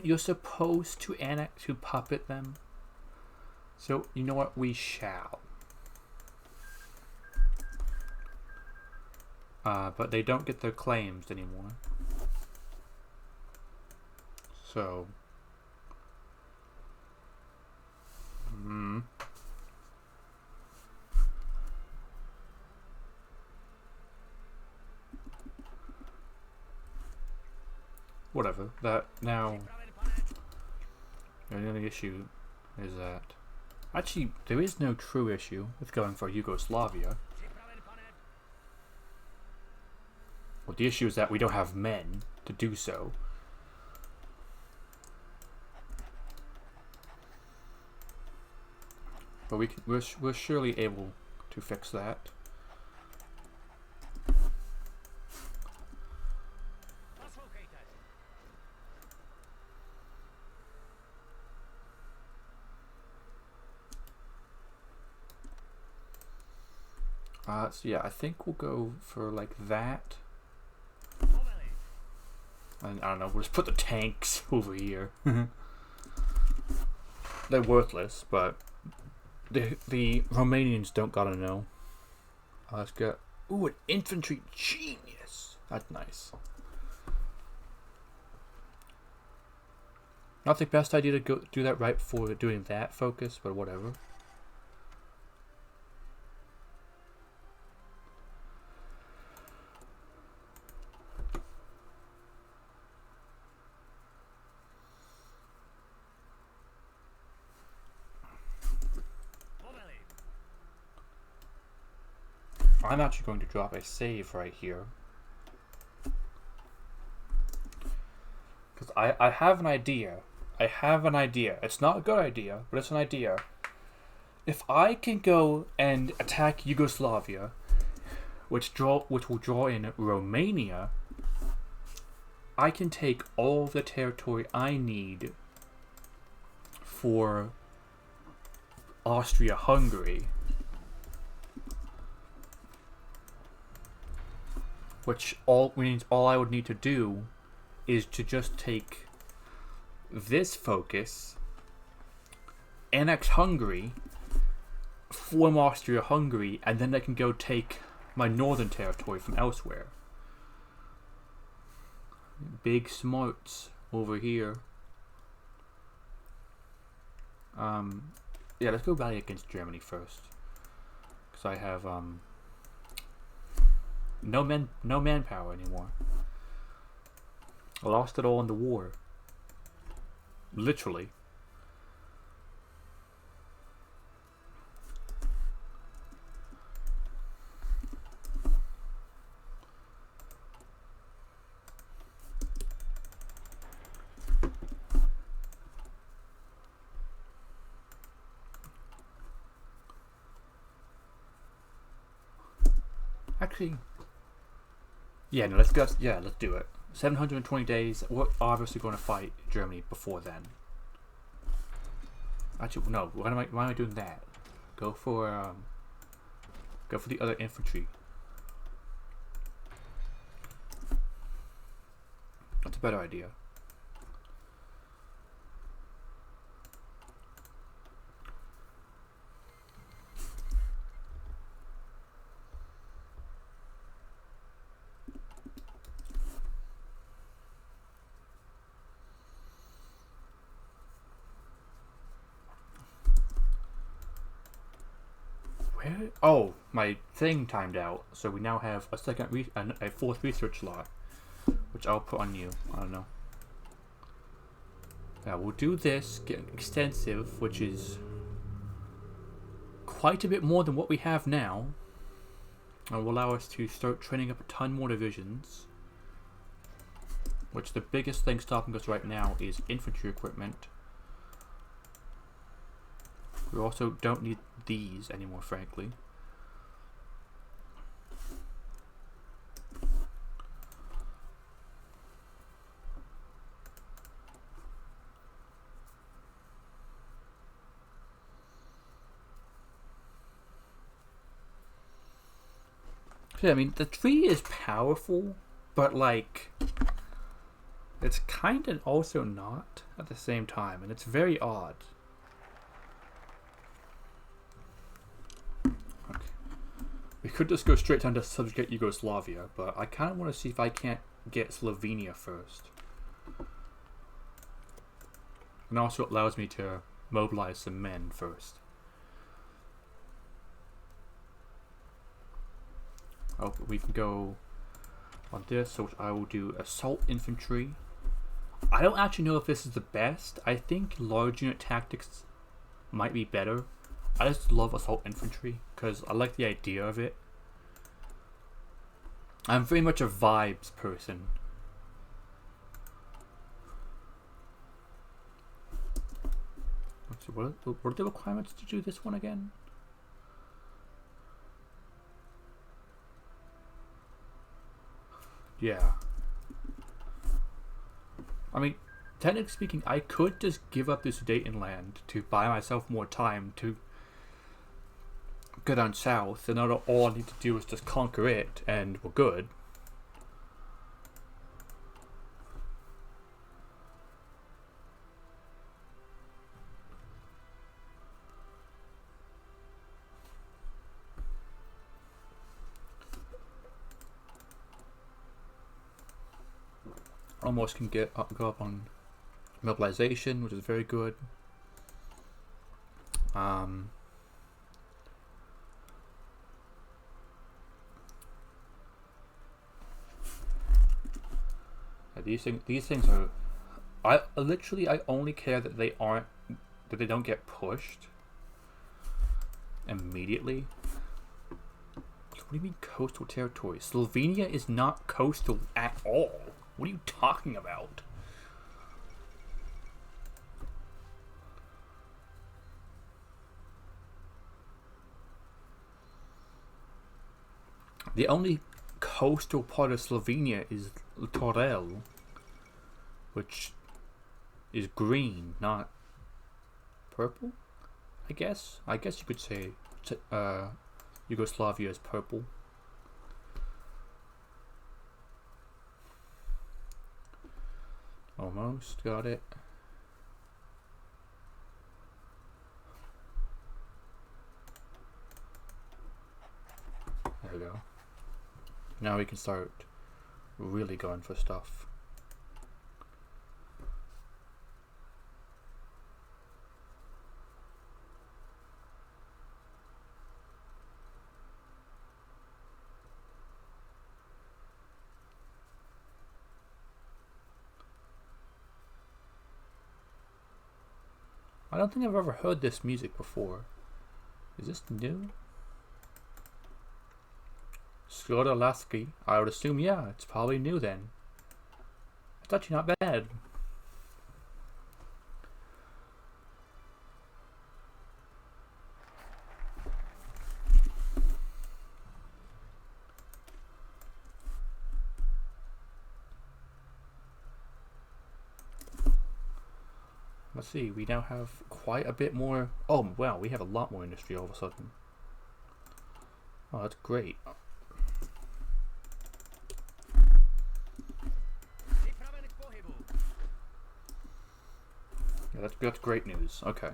You're supposed to annex, to puppet them. So, you know what? We shall. But they don't get their claims anymore. So. Whatever. That now. The only issue is that. Actually, there is no true issue with going for Yugoslavia. Well, the issue is that we don't have men to do so. But we're surely able to fix that. So yeah, I think we'll go for like that. And I don't know, we'll just put the tanks over here. They're worthless, but the Romanians don't gotta know. Let's get... Ooh, an infantry genius! That's nice. Not the best idea to go do that right before doing that focus, but whatever. I'm actually going to drop a save right here. Because I have an idea. I have an idea. It's not a good idea, but it's an idea. If I can go and attack Yugoslavia, which will draw in Romania, I can take all of the territory I need for Austria-Hungary. Which means all I would need to do is to just take this focus, annex Hungary, form Austria-Hungary, and then I can go take my northern territory from elsewhere. Big smarts over here. Yeah, let's go rally against Germany first, because I have no manpower anymore. I lost it all in the war. Literally. Actually, yeah, no, let's do it. 720 days. We're obviously going to fight Germany before then. Actually, no. Why am I doing that? Go for the other infantry. That's a better idea. Oh, my thing timed out, so we now have a fourth research slot, which I'll put on you. I don't know. Yeah, we'll do this, get extensive, which is quite a bit more than what we have now, and will allow us to start training up a ton more divisions. Which the biggest thing stopping us right now is infantry equipment. We also don't need these anymore, frankly. Yeah, I mean, the tree is powerful, but like, it's kind of also not at the same time, and it's very odd. Okay. We could just go straight down to subjugate Yugoslavia, but I kind of want to see if I can't get Slovenia first. And also it allows me to mobilize some men first. Oh, we can go on this, so I will do assault infantry. I don't actually know if this is the best. I think large unit tactics might be better. I just love assault infantry because I like the idea of it. I'm very much a vibes person. Let's see, what are the requirements to do this one again? Yeah. I mean, technically speaking, I could just give up this Sudetenland to buy myself more time to go down south, and all I need to do is just conquer it, and we're good. Almost can go up on mobilization, which is very good. These things are. I only care that they don't get pushed immediately. What do you mean coastal territory? Slovenia is not coastal at all. What are you talking about? The only coastal part of Slovenia is Torel, which is green, not purple. I guess you could say Yugoslavia is purple. Almost got it. There we go. Now we can start really going for stuff. I don't think I've ever heard this music before. Is this new? Skoda Lasky. I would assume, yeah, it's probably new then. It's actually not bad. Let's see, we now have quite a bit more. Oh, wow, we have a lot more industry all of a sudden. Oh, that's great. Yeah, that's great news. Okay.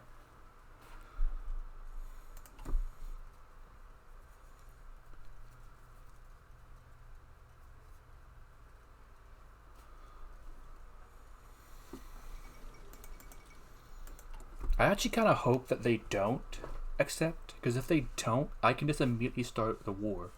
I actually kind of hope that they don't accept, because if they don't, I can just immediately start the war.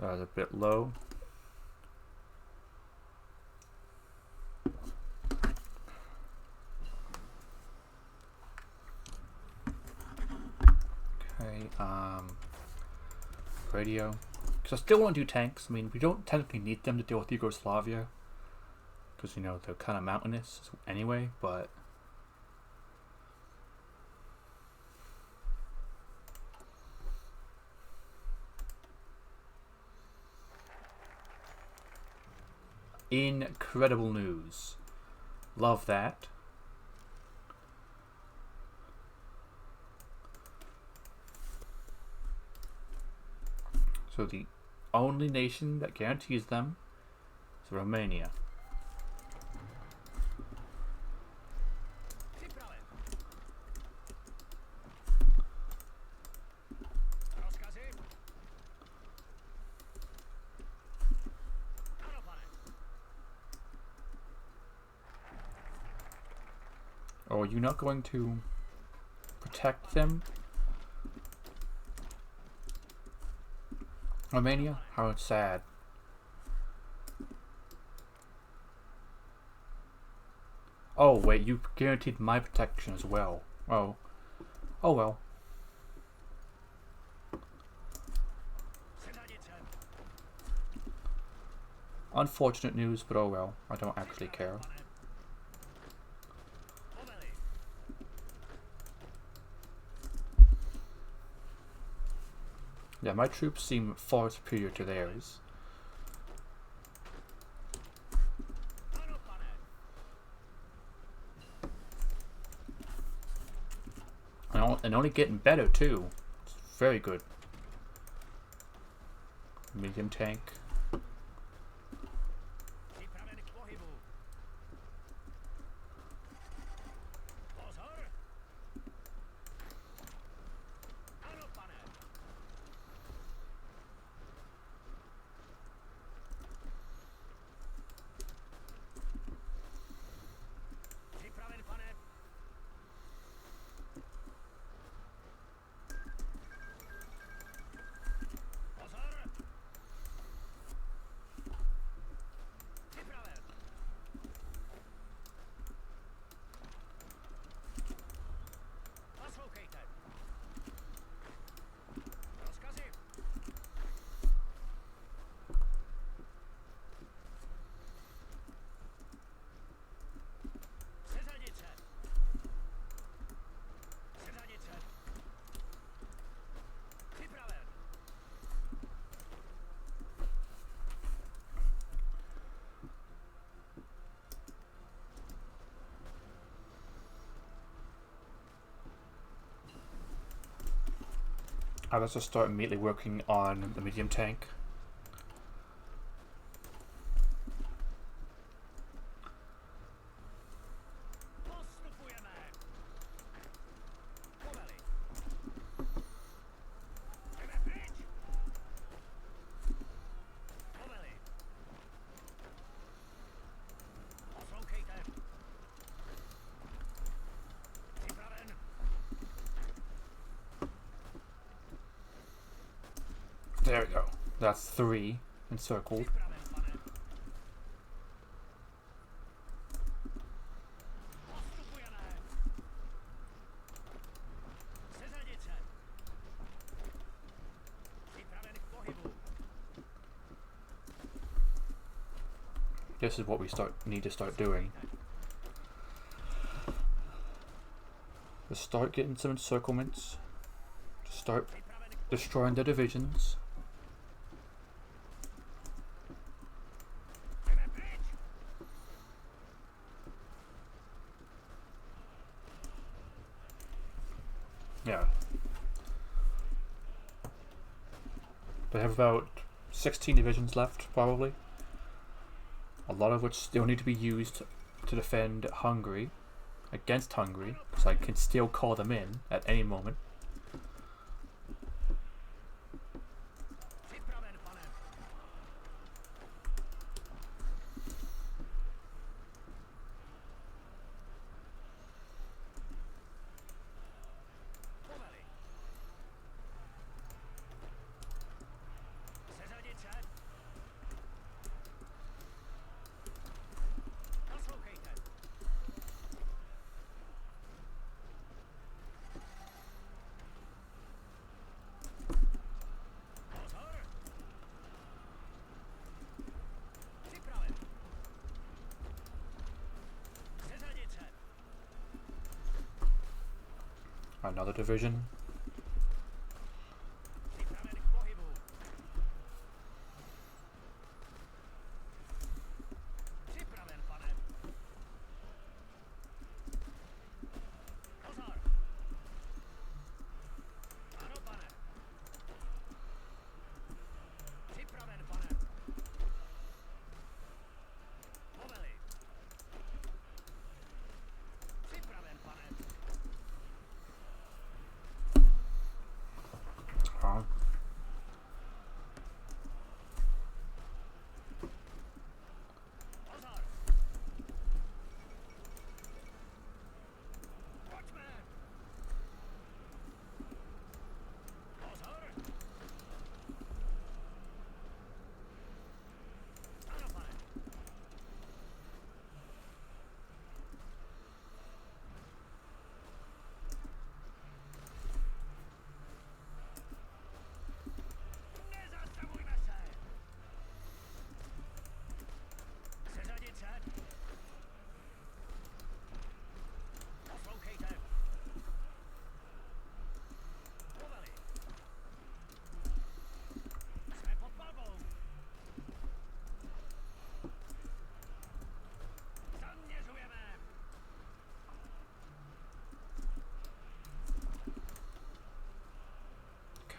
That was a bit low. Okay, radio. Because I still want to do tanks. I mean, we don't technically need them to deal with Yugoslavia, because, you know, they're kind of mountainous anyway, but... Incredible news. Love that. So the only nation that guarantees them is Romania. Oh, are you not going to protect them? Romania? How sad. Oh, wait, you guaranteed my protection as well. Oh. Oh well. Unfortunate news, but oh well. I don't actually care. Yeah, my troops seem far superior to theirs. And only getting better too. It's very good. Medium tank. I was just start immediately working on the medium tank. There we go. That's 3 encircled. This is what we need to start doing. Just start getting some encirclements. Start destroying the divisions. Yeah. They have about 16 divisions left, probably. A lot of which still need to be used to defend Hungary, against Hungary, because I can still call them in at any moment. Another division.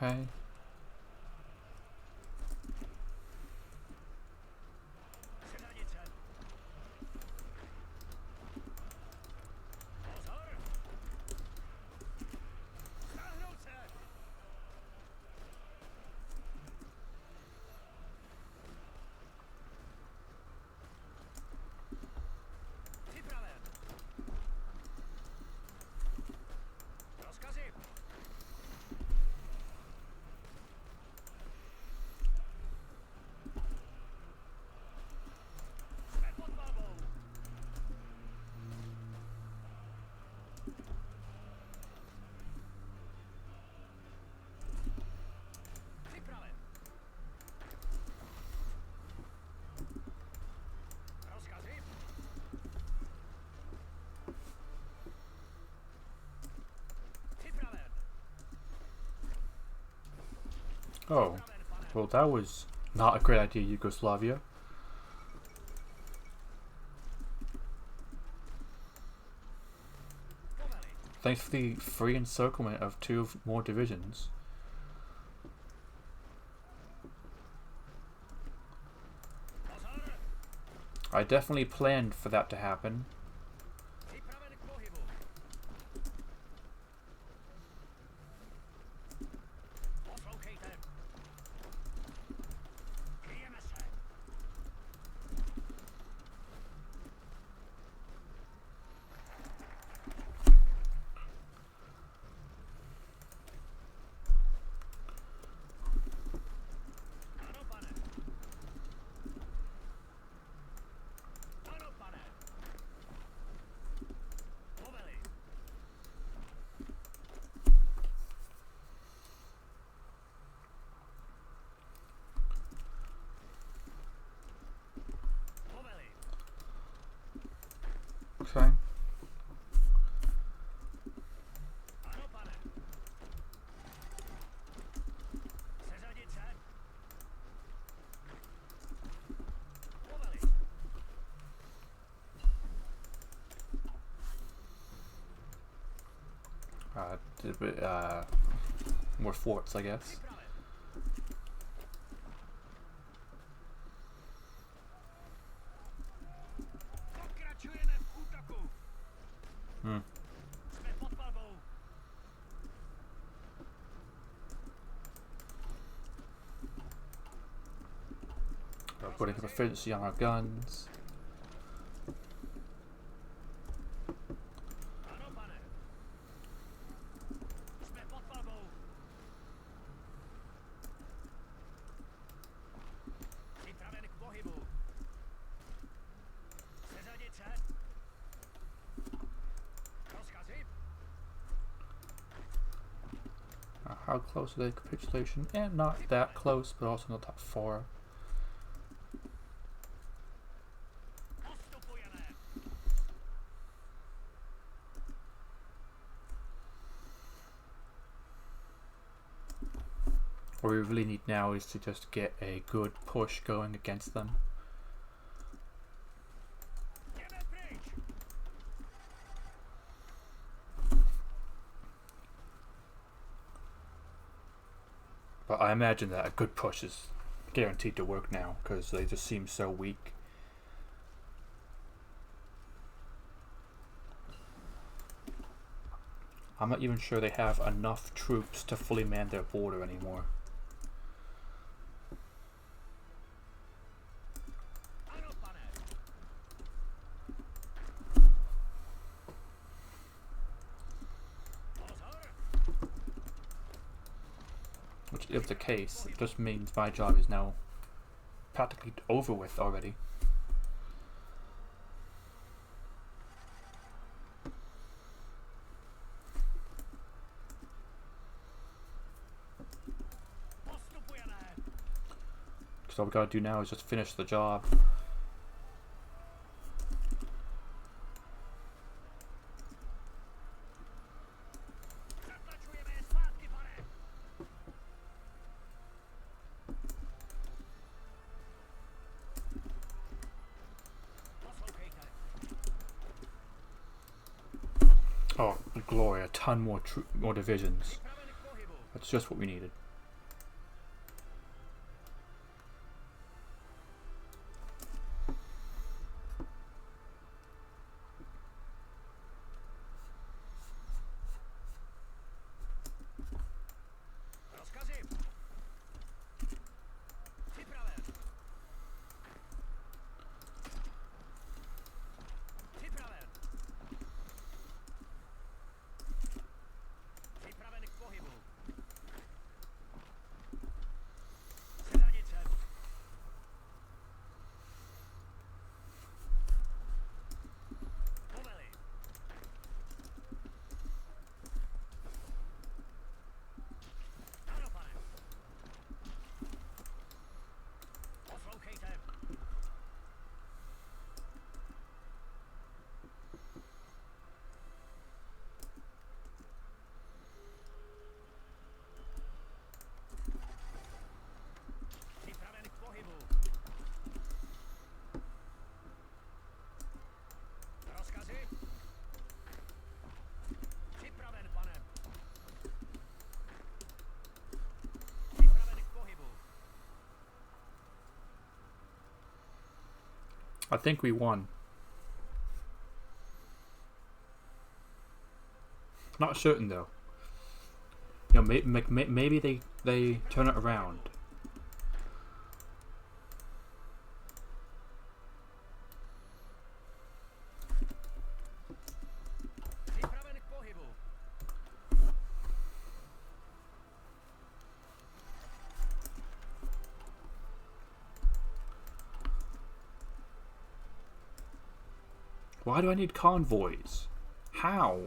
Okay. Oh, well, that was not a great idea, Yugoslavia. Thanks for the free encirclement of 2 more divisions. I definitely planned for that to happen. Okay. More forts, I guess. We're putting efficiency on our guns. How close are they to capitulation? And not that close, but also not that far. What we really need now is to just get a good push going against them. But I imagine that a good push is guaranteed to work now, because they just seem so weak. I'm not even sure they have enough troops to fully man their border anymore. Which, if the case, it just means my job is now practically over with already. So all we gotta do now is just finish the job. Oh, glory, a ton more divisions. That's just what we needed. I think we won. Not certain though. You know, maybe they turn it around. Why do I need convoys? How?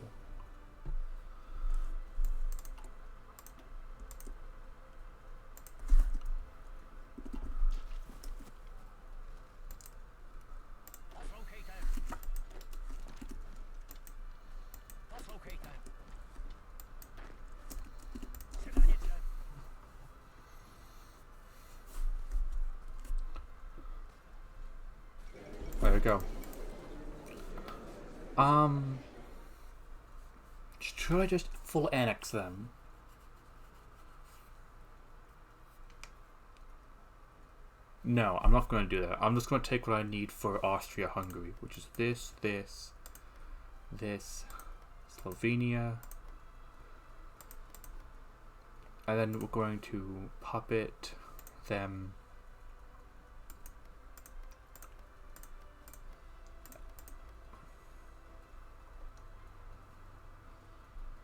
There we go. Should I just full annex them? No, I'm not going to do that. I'm just going to take what I need for Austria-Hungary, which is this, Slovenia. And then we're going to puppet them.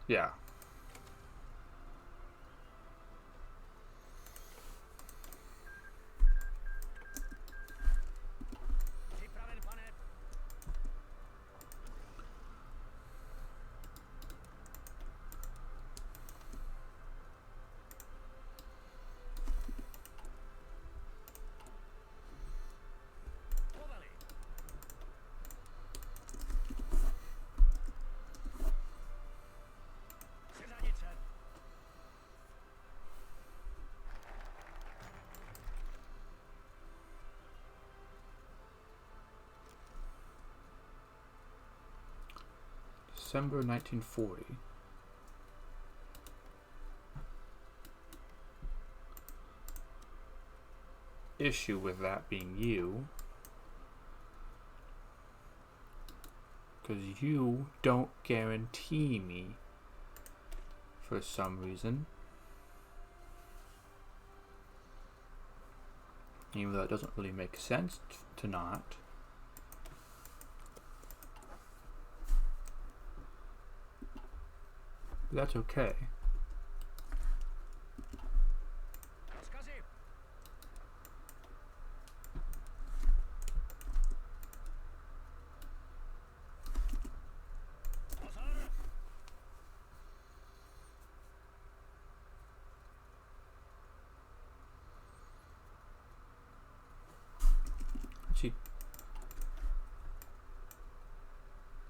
Yeah. December 1940. Issue with that being you, because you don't guarantee me for some reason, even though it doesn't really make sense to not. That's okay. Actually,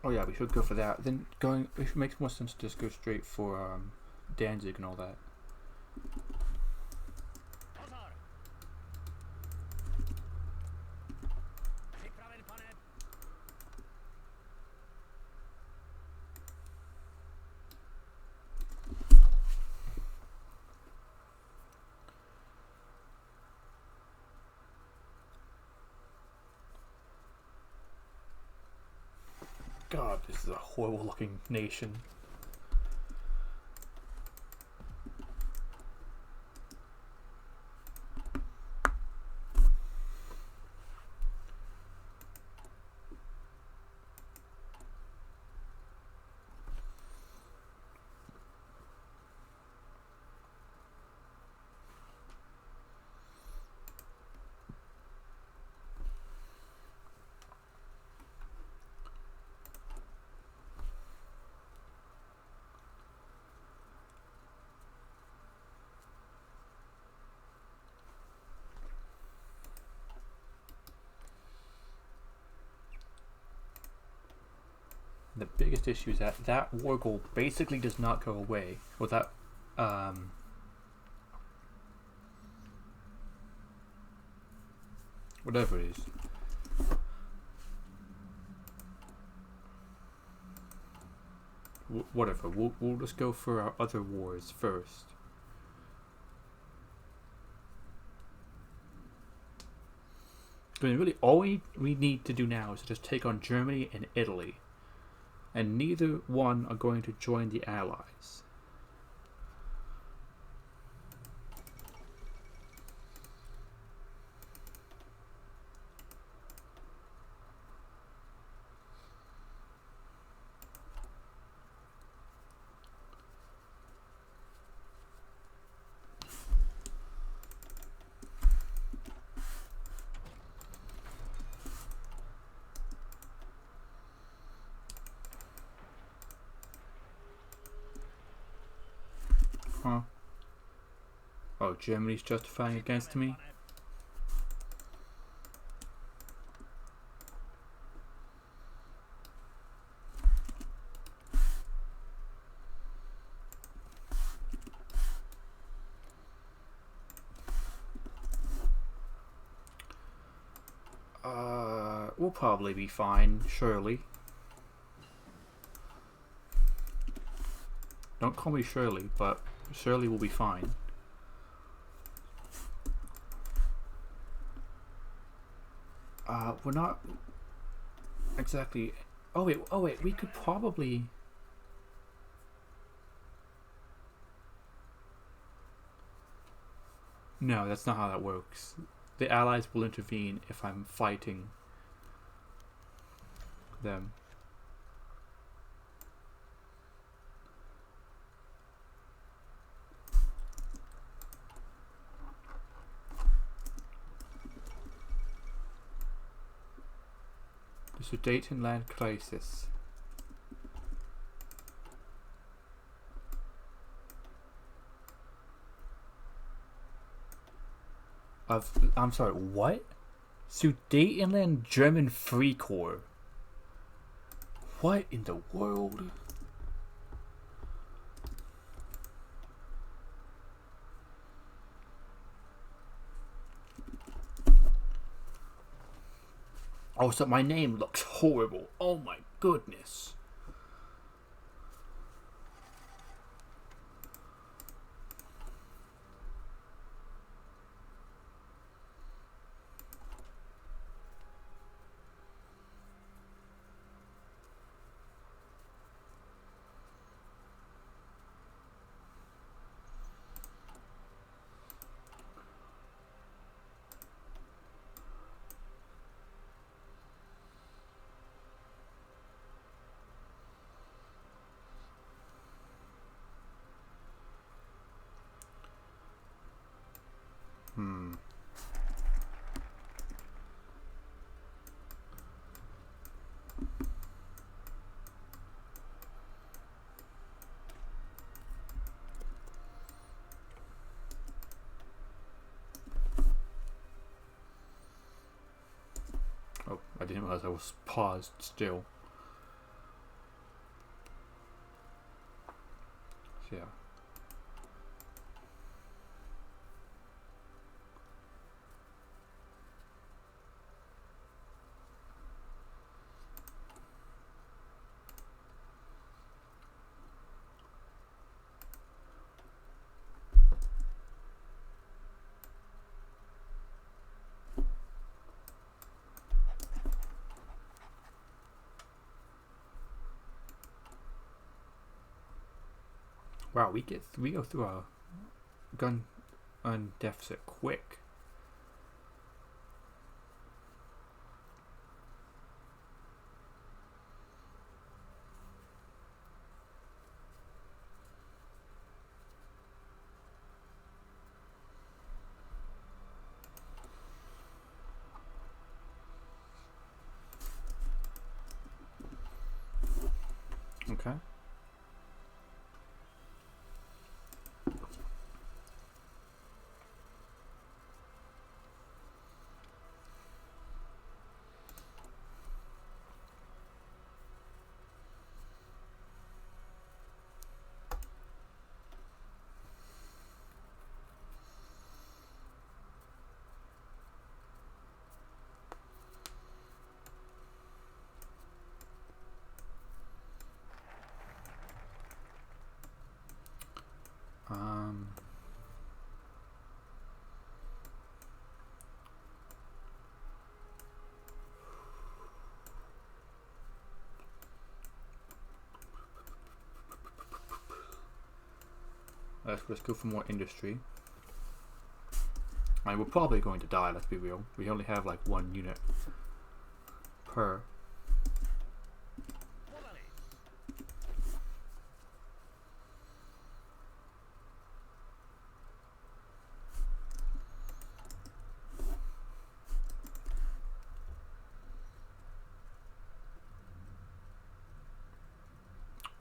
oh yeah, we should go for that. Then it makes more sense to just go straight for Danzig and all that. God, this is a horrible looking nation. The biggest issue is that war goal basically does not go away without whatever it is. Whatever. We'll just go for our other wars first. I mean, really, all we need to do now is to just take on Germany and Italy. And neither one are going to join the Allies. Huh? Oh, Germany's justifying against me? We'll probably be fine, surely. Don't call me Shirley, but Shirley will be fine. We're not exactly... Oh wait, we could probably... No, that's not how that works. The Allies will intervene if I'm fighting them. The Sudetenland crisis. I'm sorry, what? Sudetenland German Free Corps. What in the world? Oh, so my name looks horrible. Oh my goodness. Oh, I didn't realize I was paused still. So, yeah. Wow, we go through our gun deficit quick. Okay. Let's go for more industry. I mean, we're probably going to die, let's be real. We only have like 1 unit per.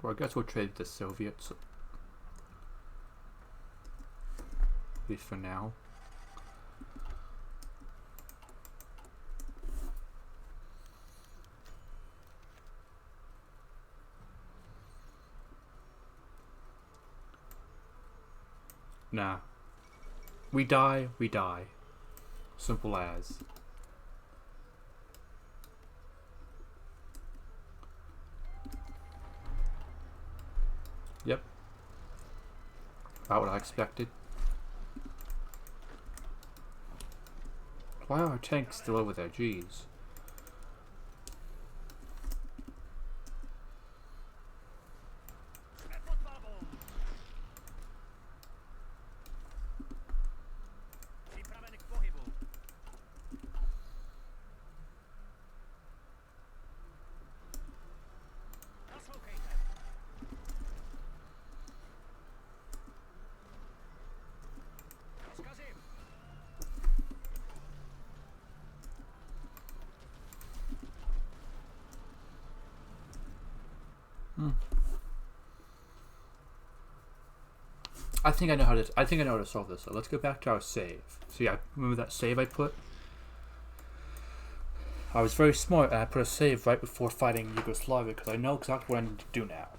Well, I guess we'll trade the Soviets. At least for now. Nah. We die, we die. Simple as. Yep. About what I expected. Why are our tanks still over there? Jeez. I think I know how to solve this. So let's go back to our save. So yeah, remember that save I put? I was very smart and I put a save right before fighting Yugoslavia because I know exactly what I need to do now.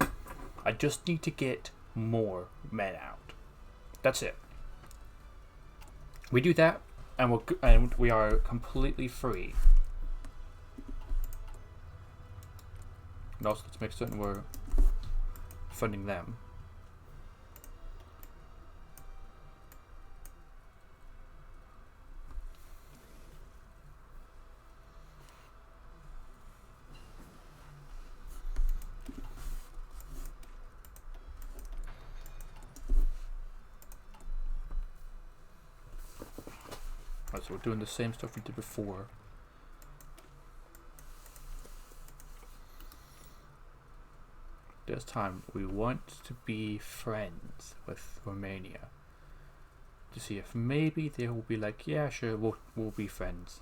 I just need to get more men out. That's it. We do that and we are completely free. And also let's make certain we're funding them. So we're doing the same stuff we did before. This time we want to be friends with Romania to see if maybe they will be like, yeah, sure, we'll be friends.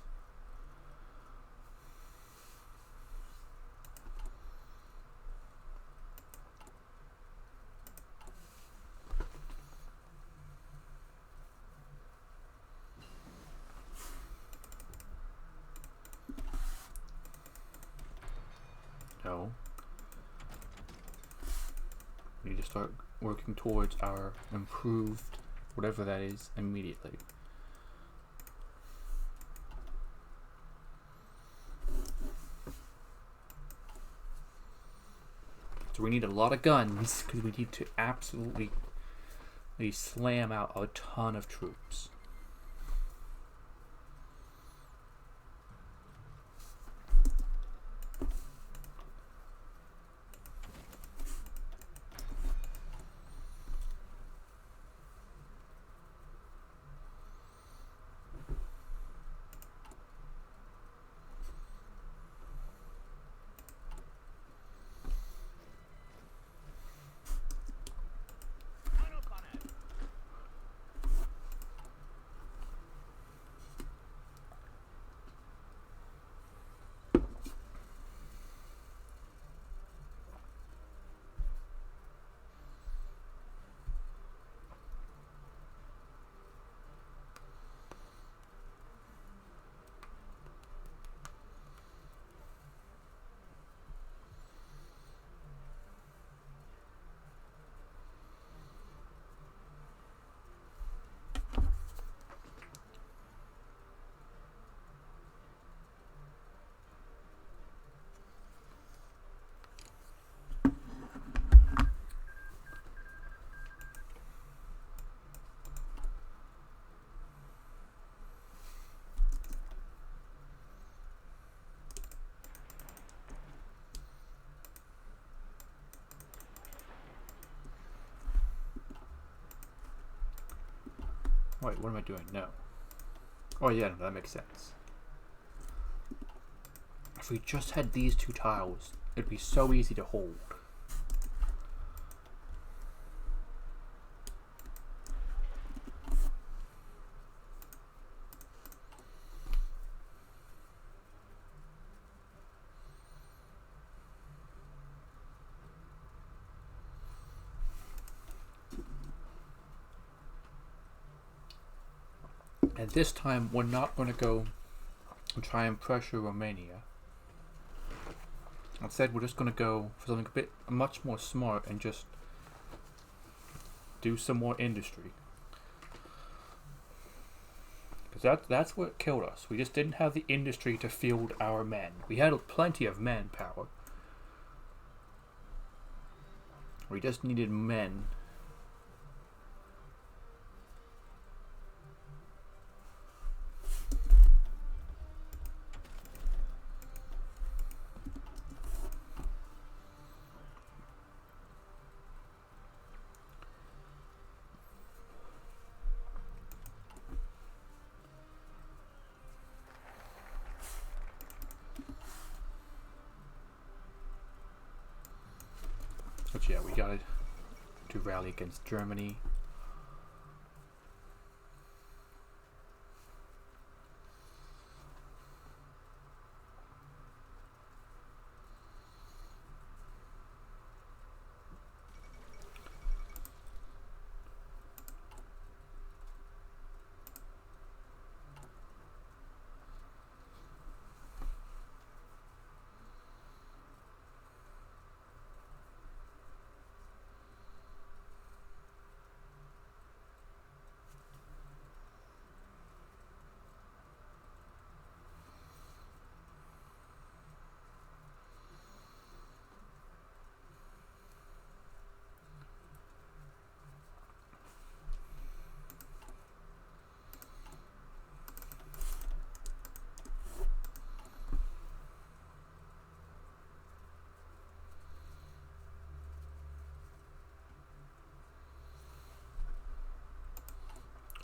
No. We need to start working towards our improved, whatever that is, immediately. So we need a lot of guns because we need to absolutely slam out a ton of troops. Wait, what am I doing? No. Oh yeah, no, that makes sense. If we just had these two tiles, it'd be so easy to hold. And this time, we're not going to go and try and pressure Romania. Instead, we're just going to go for something much more smart and just do some more industry. Because that's what killed us. We just didn't have the industry to field our men. We had plenty of manpower. We just needed men. But yeah, we gotta do rally against Germany.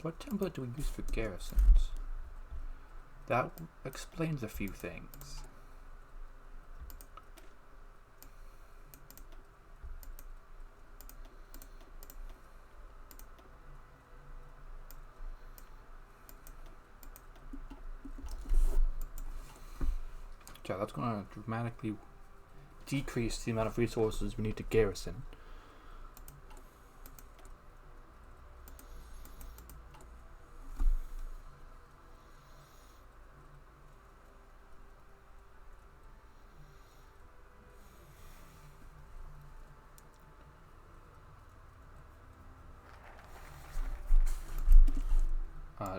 What template do we use for garrisons? That explains a few things. Yeah, that's going to dramatically decrease the amount of resources we need to garrison.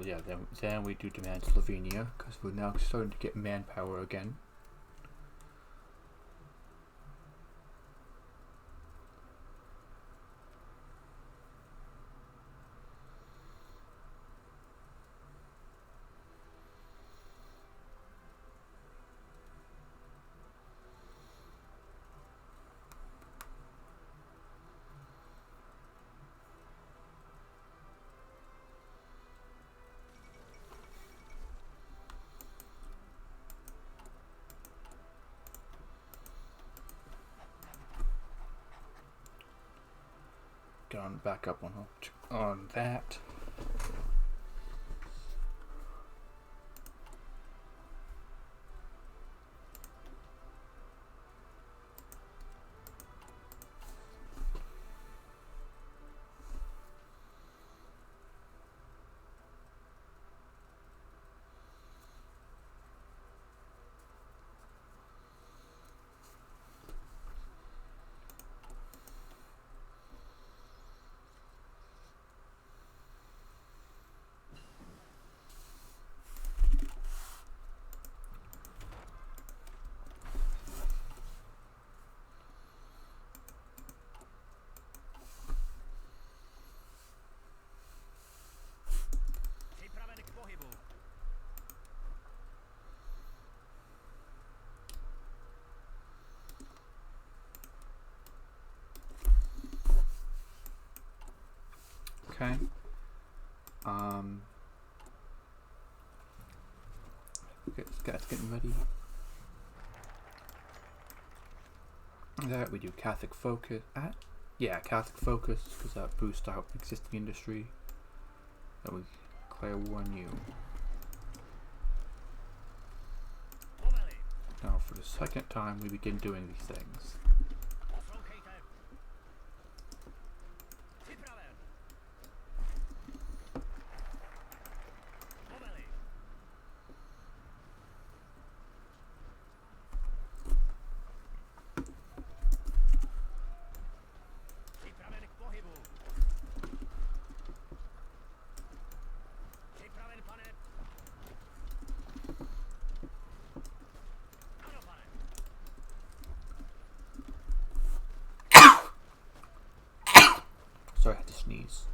Yeah, then we do demand Slovenia, because we're now starting to get manpower again. Gone back up on that. Okay. Okay, this guy's getting ready. That we do Catholic focus. Yeah, Catholic focus, because that boosts our existing industry. Then we declare war on you. Now, for the second time, we begin doing these things. Sorry, I had to sneeze.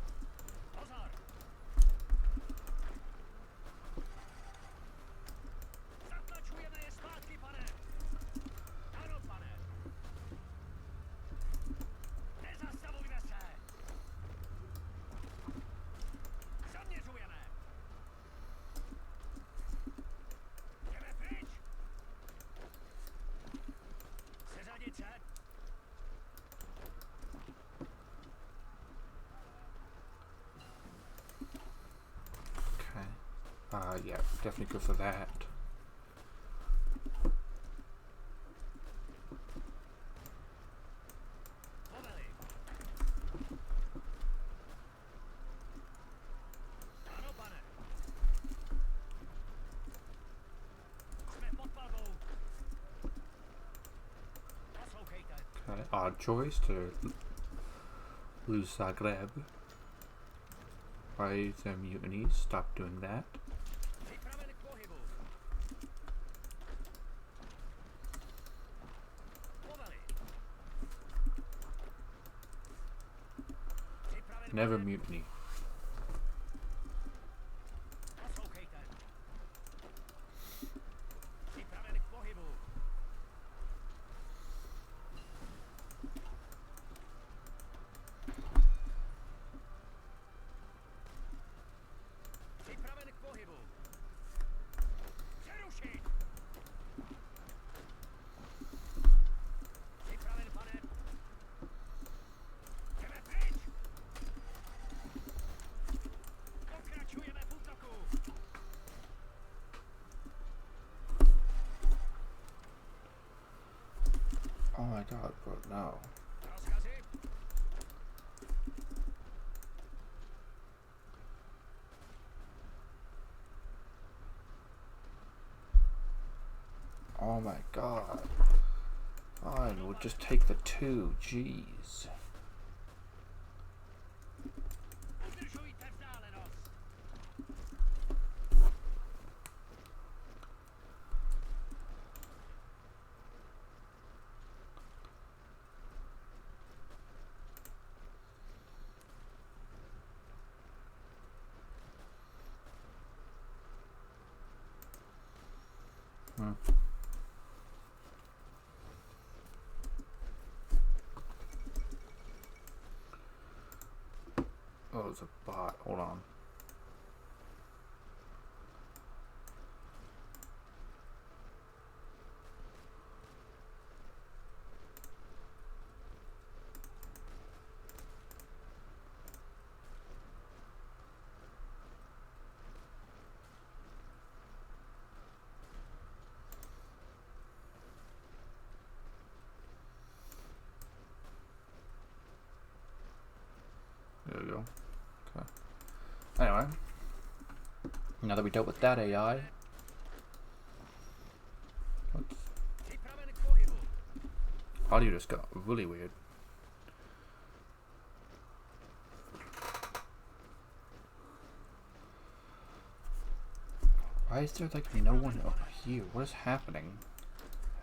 Yeah, definitely good for that. Okay, odd choice to lose Zagreb. Why the mutinies? Stop doing that. Never mutiny. Oh my god, bro, no. Oh my god. Fine, we'll just take the 2, jeez. Oh, it's a bot. Hold on. There we go. Okay. Anyway, now that we dealt with that AI, audio just got really weird. Why is there like no one over here? What is happening?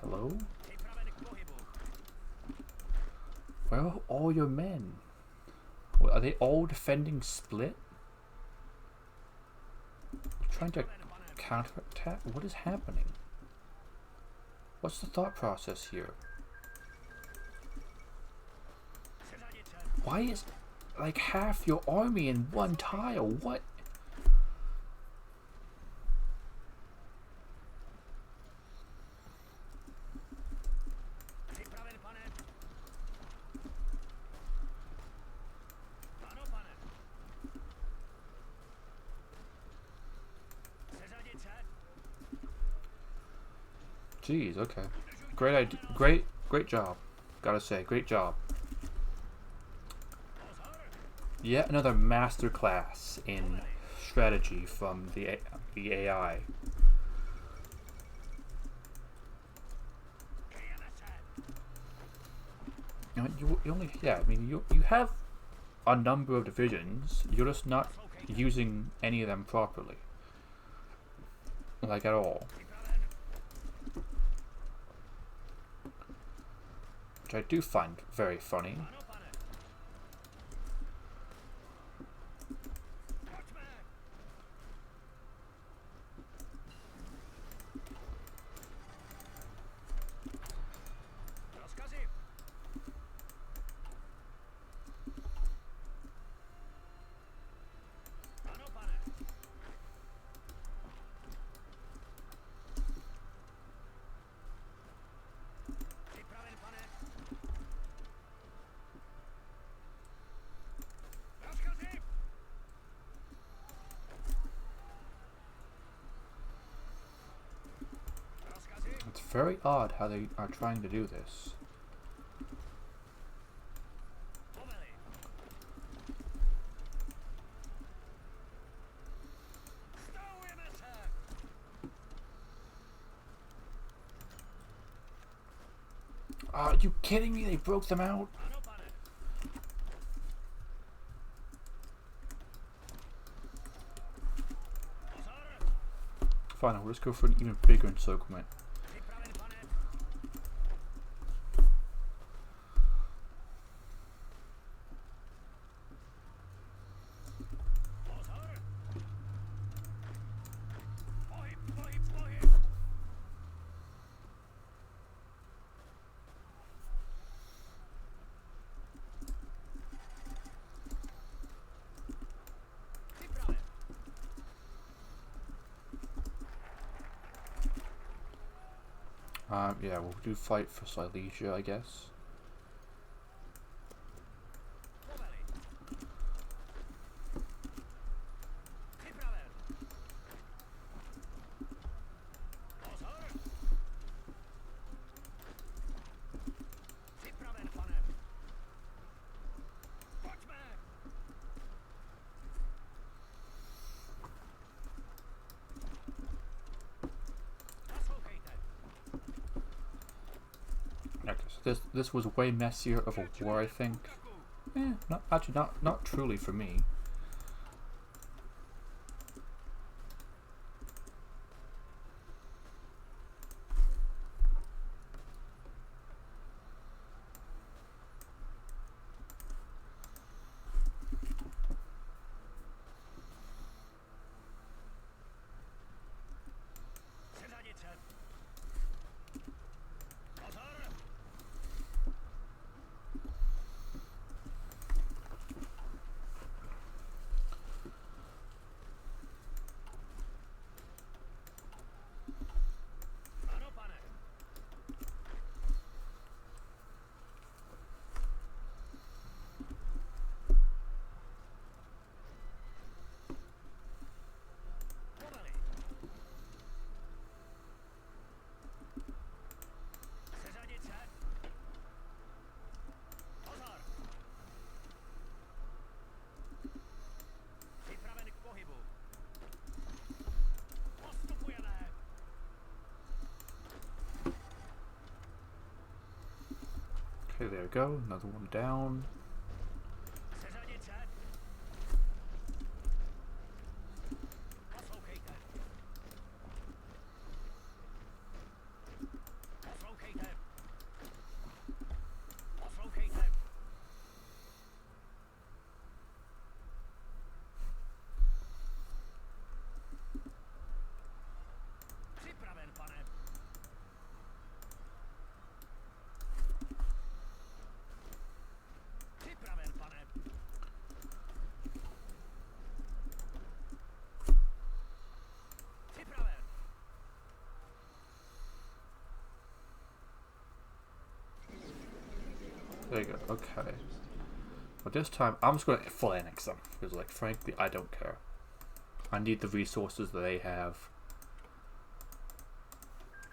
Hello? Where are all your men? Are they all defending Split? Trying to counterattack? What is happening? What's the thought process here? Why is like half your army in one tile? What? Jeez, okay. Great idea. Great job. Gotta say, great job. Yet another masterclass in strategy from the AI. You know, you only, yeah, I mean, you have a number of divisions, you're just not using any of them properly. Like, at all. Which I do find very funny. It's very odd how they are trying to do this. Are you kidding me? They broke them out? Fine, we'll just go for an even bigger encirclement. Yeah, we'll do fight for Silesia, I guess. This was way messier of a war, I think. Not truly for me. Okay, there we go. Another one down. There you go, okay. But this time, I'm just going to full annex them. Because, like, frankly, I don't care. I need the resources that they have.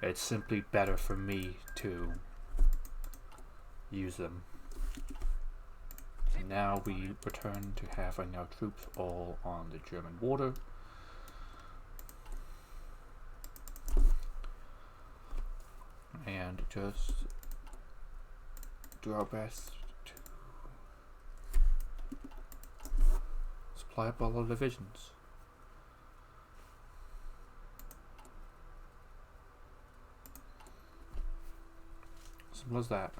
It's simply better for me to use them. And now we return to having our troops all on the German border. And just do our best to supply up all our divisions. Simple as that.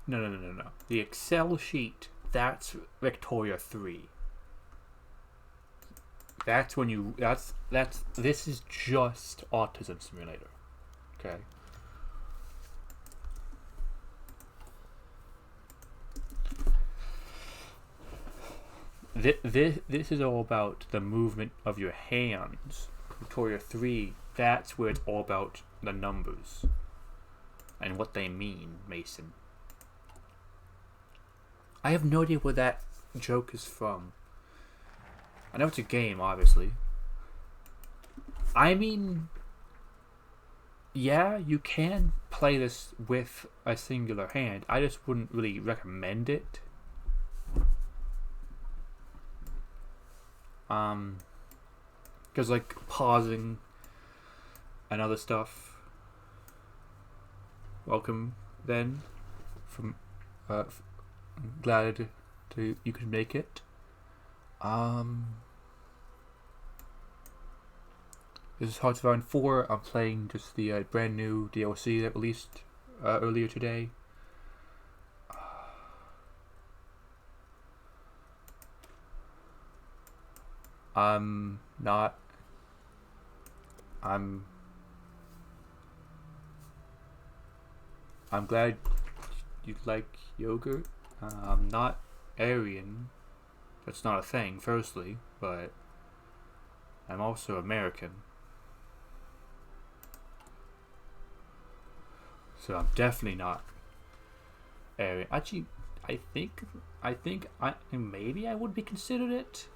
No. The Excel sheet, that's Victoria 3. That's when you, this is just Autism Simulator. Okay? This is all about the movement of your hands. Victoria 3, that's where it's all about the numbers. And what they mean, Mason. I have no idea where that joke is from. I know it's a game, obviously. I mean, yeah, you can play this with a singular hand. I just wouldn't really recommend it. Because like pausing and other stuff. Welcome then. From glad to you could make it. This is Hearts of Iron 4. I'm playing just the brand new DLC that released earlier today. I'm glad you like yogurt. I'm not Aryan. That's not a thing, firstly, but I'm also American. So I'm definitely not Aryan. Actually, I think maybe I would be considered it.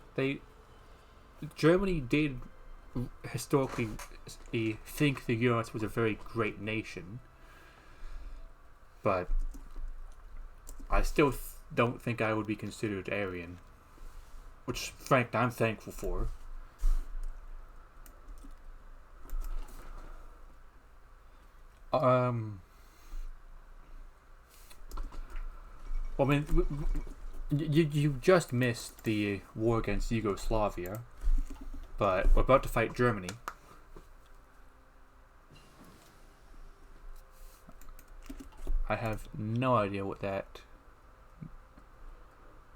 Germany did historically think the US was a very great nation, but I still don't think I would be considered Aryan, which, frankly, I'm thankful for. Well, I mean, you just missed the war against Yugoslavia, but we're about to fight Germany. I have no idea what that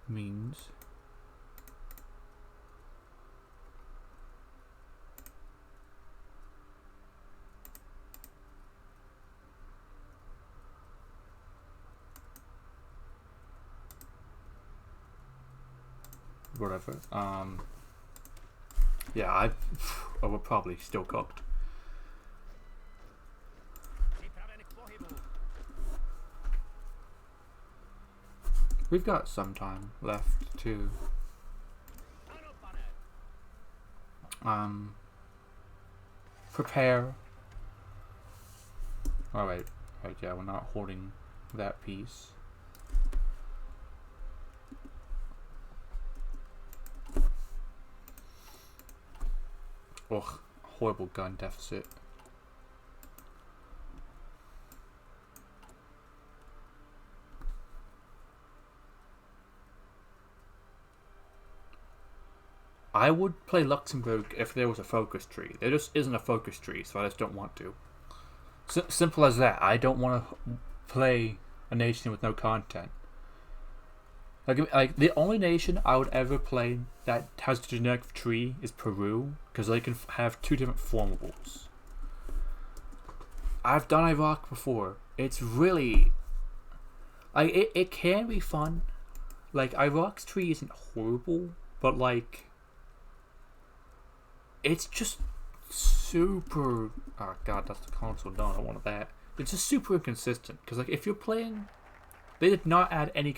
means. Whatever. Yeah, I will probably still cooked. We've got some time left to prepare. Alright, yeah, we're not holding that piece. Ugh, horrible gun deficit. I would play Luxembourg if there was a focus tree. There just isn't a focus tree, so I just don't want to. Simple as that. I don't want to play a nation with no content. Like the only nation I would ever play that has a generic tree is Peru, because they can have 2 different formables. I've done Iraq before. It's really like it can be fun. Like Iraq's tree isn't horrible, but like it's just super. Oh god, that's the console. No, I don't want that. It's just super inconsistent because like if you're playing, they did not add any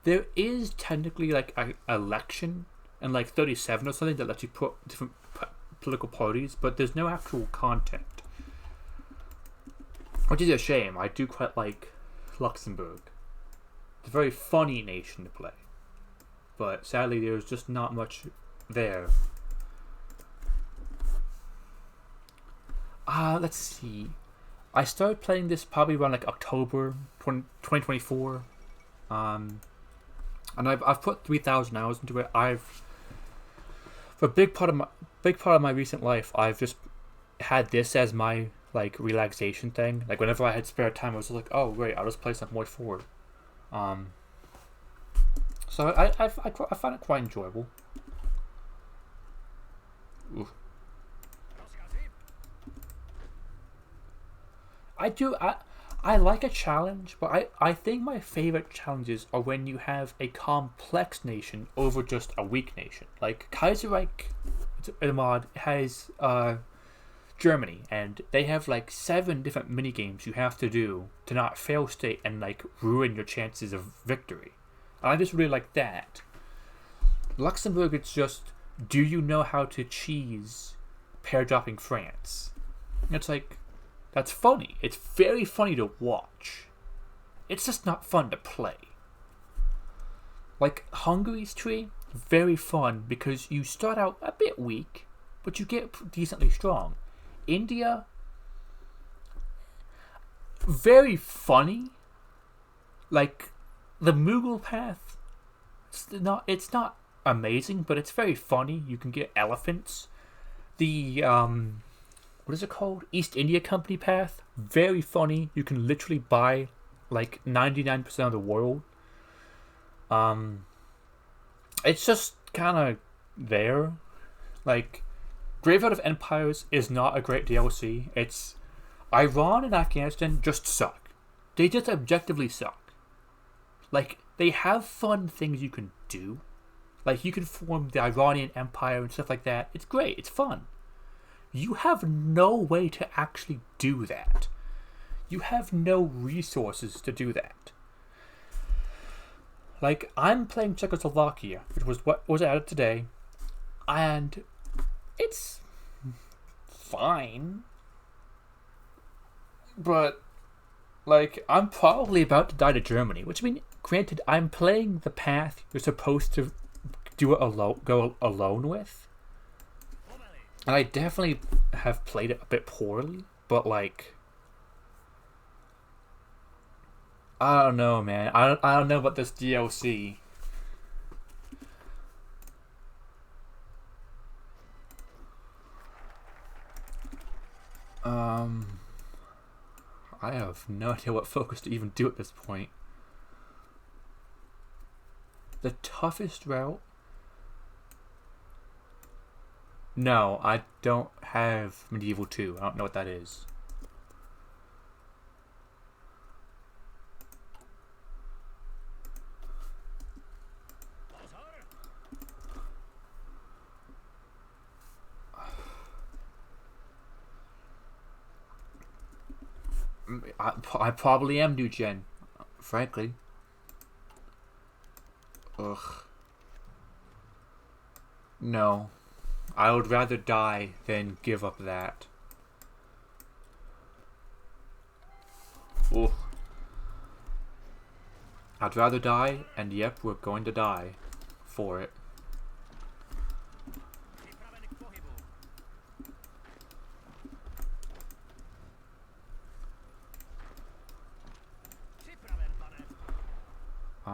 There is technically like an election in like 37 or something that lets you put different political parties, but there's no actual content, which is a shame. I do quite like Luxembourg. It's a very funny nation to play, but sadly there's just not much there. Let's see. I started playing this probably around like October 2024. And I've put 3,000 hours into it. For a big part of my recent life, I've just had this as my like relaxation thing. Like whenever I had spare time, I was like, oh great, I'll just play some HOI4. So I find it quite enjoyable. Ooh. I like a challenge, but I think my favorite challenges are when you have a complex nation over just a weak nation. Like Kaiserreich mod has Germany, and they have like 7 different mini games you have to do to not fail state and like ruin your chances of victory. And I just really like that. Luxembourg, it's just, do you know how to cheese pair dropping France? It's like, that's funny. It's very funny to watch. It's just not fun to play. Like Hungary's tree, very fun because you start out a bit weak, but you get decently strong. India, very funny. Like the Mughal path, it's not amazing, but it's very funny. You can get elephants. The what is it called? East India Company path. Very funny. You can literally buy like 99% of the world. It's just kind of there. Like, Graveyard of Empires is not a great DLC. It's Iran and Afghanistan just suck. They just objectively suck. Like, they have fun things you can do. Like, you can form the Iranian Empire and stuff like that. It's great. It's fun. You have no way to actually do that. You have no resources to do that. Like, I'm playing Czechoslovakia, which was what was added today, and it's fine. But, like, I'm probably about to die to Germany, which, I mean, granted, I'm playing the path you're supposed to do it alone, go alone with. And I definitely have played it a bit poorly, but like, I don't know, man. I don't know about this DLC. I have no idea what focus to even do at this point. The toughest route? No, I don't have Medieval 2. I don't know what that is. I probably am new gen, frankly. Ugh. No. I would rather die than give up that. Ooh. I'd rather die, and yep, we're going to die for it.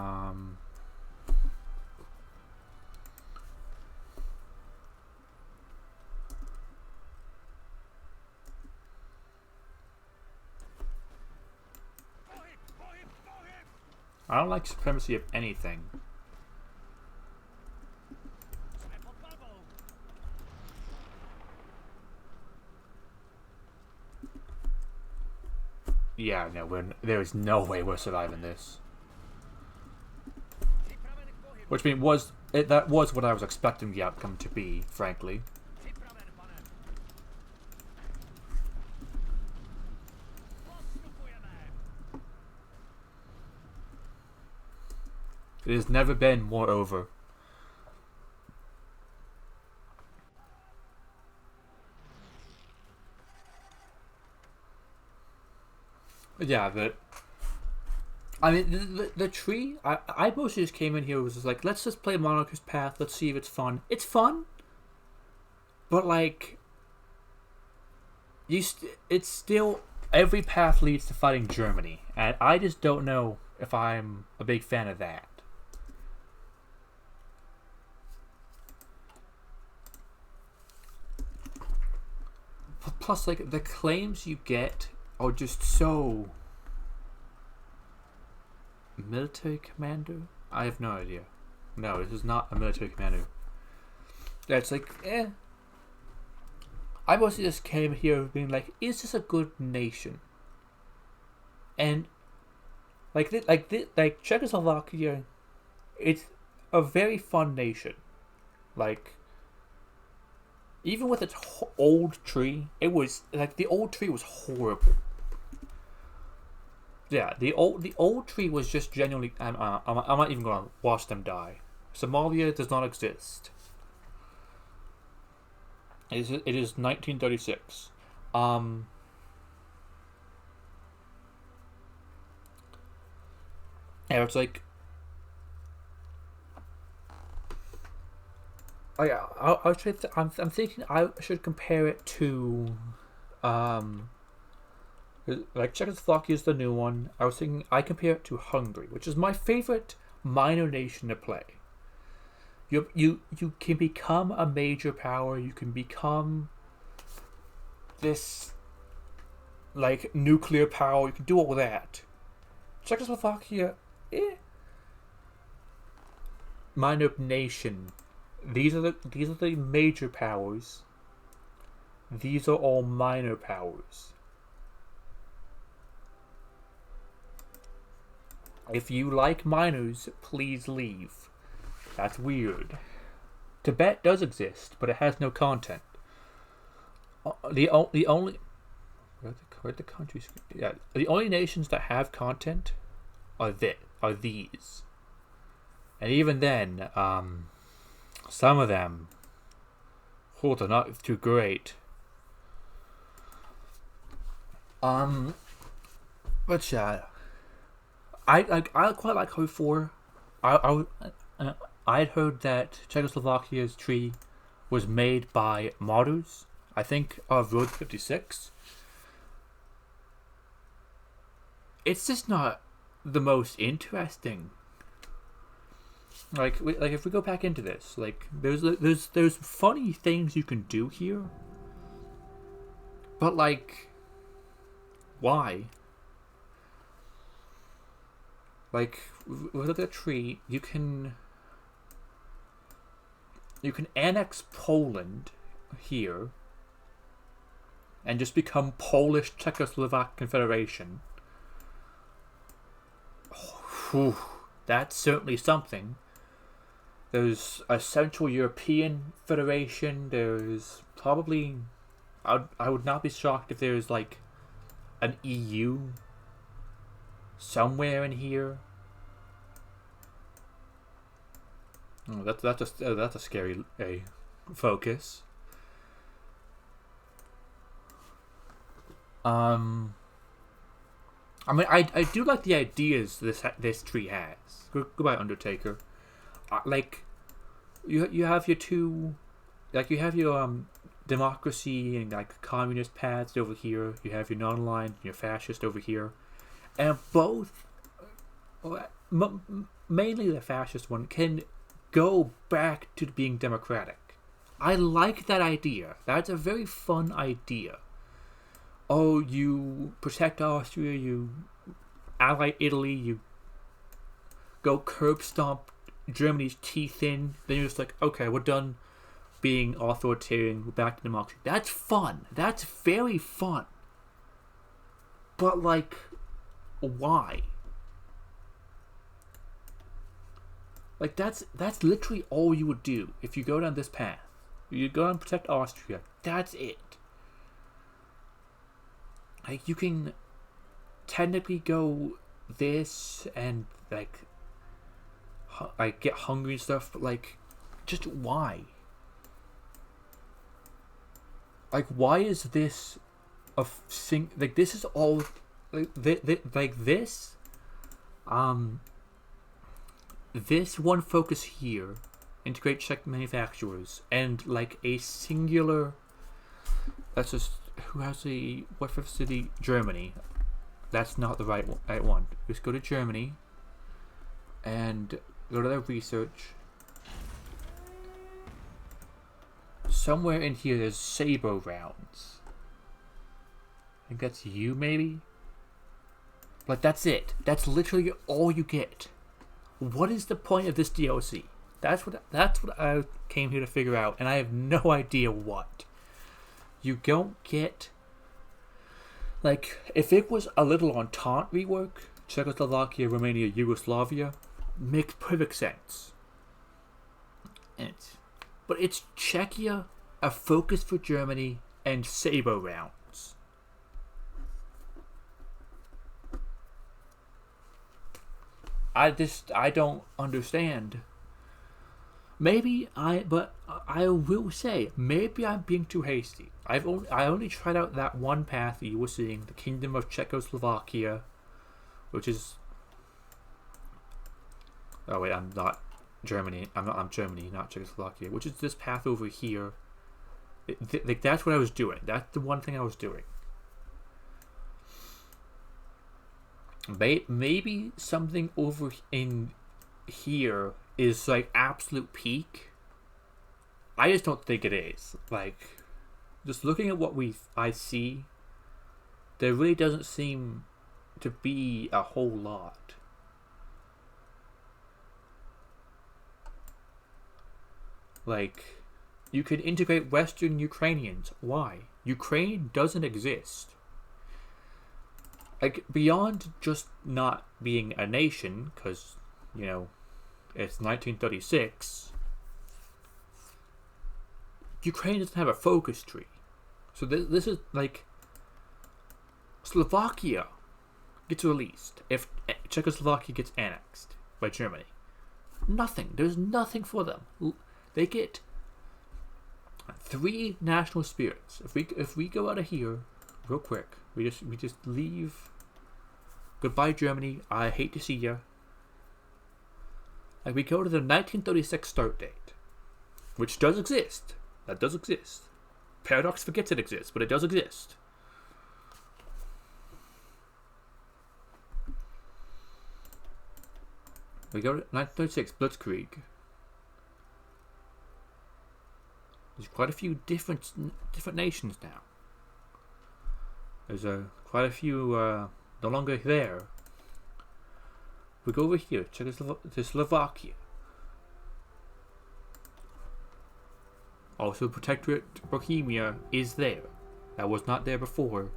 Um, I don't like supremacy of anything. Yeah, no, there is no way we're surviving this. Which means that was what I was expecting the outcome to be, frankly. It has never been more over. Yeah, but I mean, the tree. I mostly just came in here was just like, let's just play Monarchist Path. Let's see if it's fun. It's fun, but like, it's still every path leads to fighting Germany, and I just don't know if I'm a big fan of that. Plus, like, the claims you get are just so... Military commander? I have no idea. No, this is not a military commander. Yeah, it's like, I mostly just came here being like, is this a good nation? And like Czechoslovakia, it's a very fun nation. Like, even with its old tree, it was like the old tree was horrible. Yeah, the old tree was just genuinely. I'm not even gonna watch them die. Somalia does not exist. It is 1936. Yeah, it's like. I'm thinking I should compare it to, like Czechoslovakia is the new one. I was thinking I compare it to Hungary, which is my favorite minor nation to play. You can become a major power. You can become this like nuclear power. You can do all that. Czechoslovakia, minor nation. These are the major powers. These are all minor powers. If you like minors, please leave. That's weird. Tibet does exist, but it has no content. The only where the countries, yeah, the only nations that have content are these, and even then, some of them, they're not too great. But yeah, I quite like HOI4. I'd heard that Czechoslovakia's tree was made by modders, I think, of Road 56. It's just not the most interesting. Like if we go back into this, like there's funny things you can do here, but like, why? Like, with a tree, you can annex Poland here and just become Polish Czechoslovak Confederation. Whew, that's certainly something. There's a Central European Federation. There's probably... I would not be shocked if there's like an EU somewhere in here. Oh, that's a scary focus. I mean, I do like the ideas this tree has. Goodbye, Undertaker. Like, you have your two, like you have your democracy and like communist paths over here. You have your non-aligned, your fascist over here, and both mainly the fascist one, can go back to being democratic. I like that idea. That's a very fun idea. Oh, you protect Austria, you ally Italy, you go curb stomp Germany's teeth in, then you're just like, okay, we're done being authoritarian, we're back to democracy. That's fun. That's very fun. But, like, why? Like, that's literally all you would do if you go down this path. You go and protect Austria. That's it. Like, you can technically go this and, like get hungry and stuff, but, like, just why? Like, why is this a like, this is all, like, this, this one focus here, integrate Czech manufacturers, and, like, a singular, that's just, who has the, what fifth city? Germany. That's not the right one. Just go to Germany, and go to their research. Somewhere in here there's saber rounds. I think that's you, maybe? But that's it. That's literally all you get. What is the point of this DLC? That's what I came here to figure out, and I have no idea what. You don't get... Like, if it was a little Entente rework, Czechoslovakia, Romania, Yugoslavia, makes perfect sense. But it's Czechia, a focus for Germany, and saber rounds. I don't understand. But I will say, maybe I'm being too hasty. I only tried out that one path that you were seeing, the Kingdom of Czechoslovakia, which is... Oh wait, I'm not Germany. I'm Germany, not Czechoslovakia. Which is this path over here. Like, that's what I was doing. That's the one thing I was doing. Maybe something over in here is, like, absolute peak. I just don't think it is. Like, just looking at what I see, there really doesn't seem to be a whole lot. Like, you could integrate Western Ukrainians. Why? Ukraine doesn't exist. Like, beyond just not being a nation, because, you know, it's 1936, Ukraine doesn't have a focus tree. So this is, like, Slovakia gets released if Czechoslovakia gets annexed by Germany. Nothing. There's nothing for them. They get 3 national spirits. If we go out of here real quick, we just leave. Goodbye, Germany. I hate to see you. Like, we go to the 1936 start date, which does exist. That does exist. Paradox forgets it exists, but it does exist. We go to 1936 Blitzkrieg. There's quite a few different nations now. There's quite a few no longer there. We go over here, Czechoslovakia. Also, Protectorate Bohemia is there. That was not there before.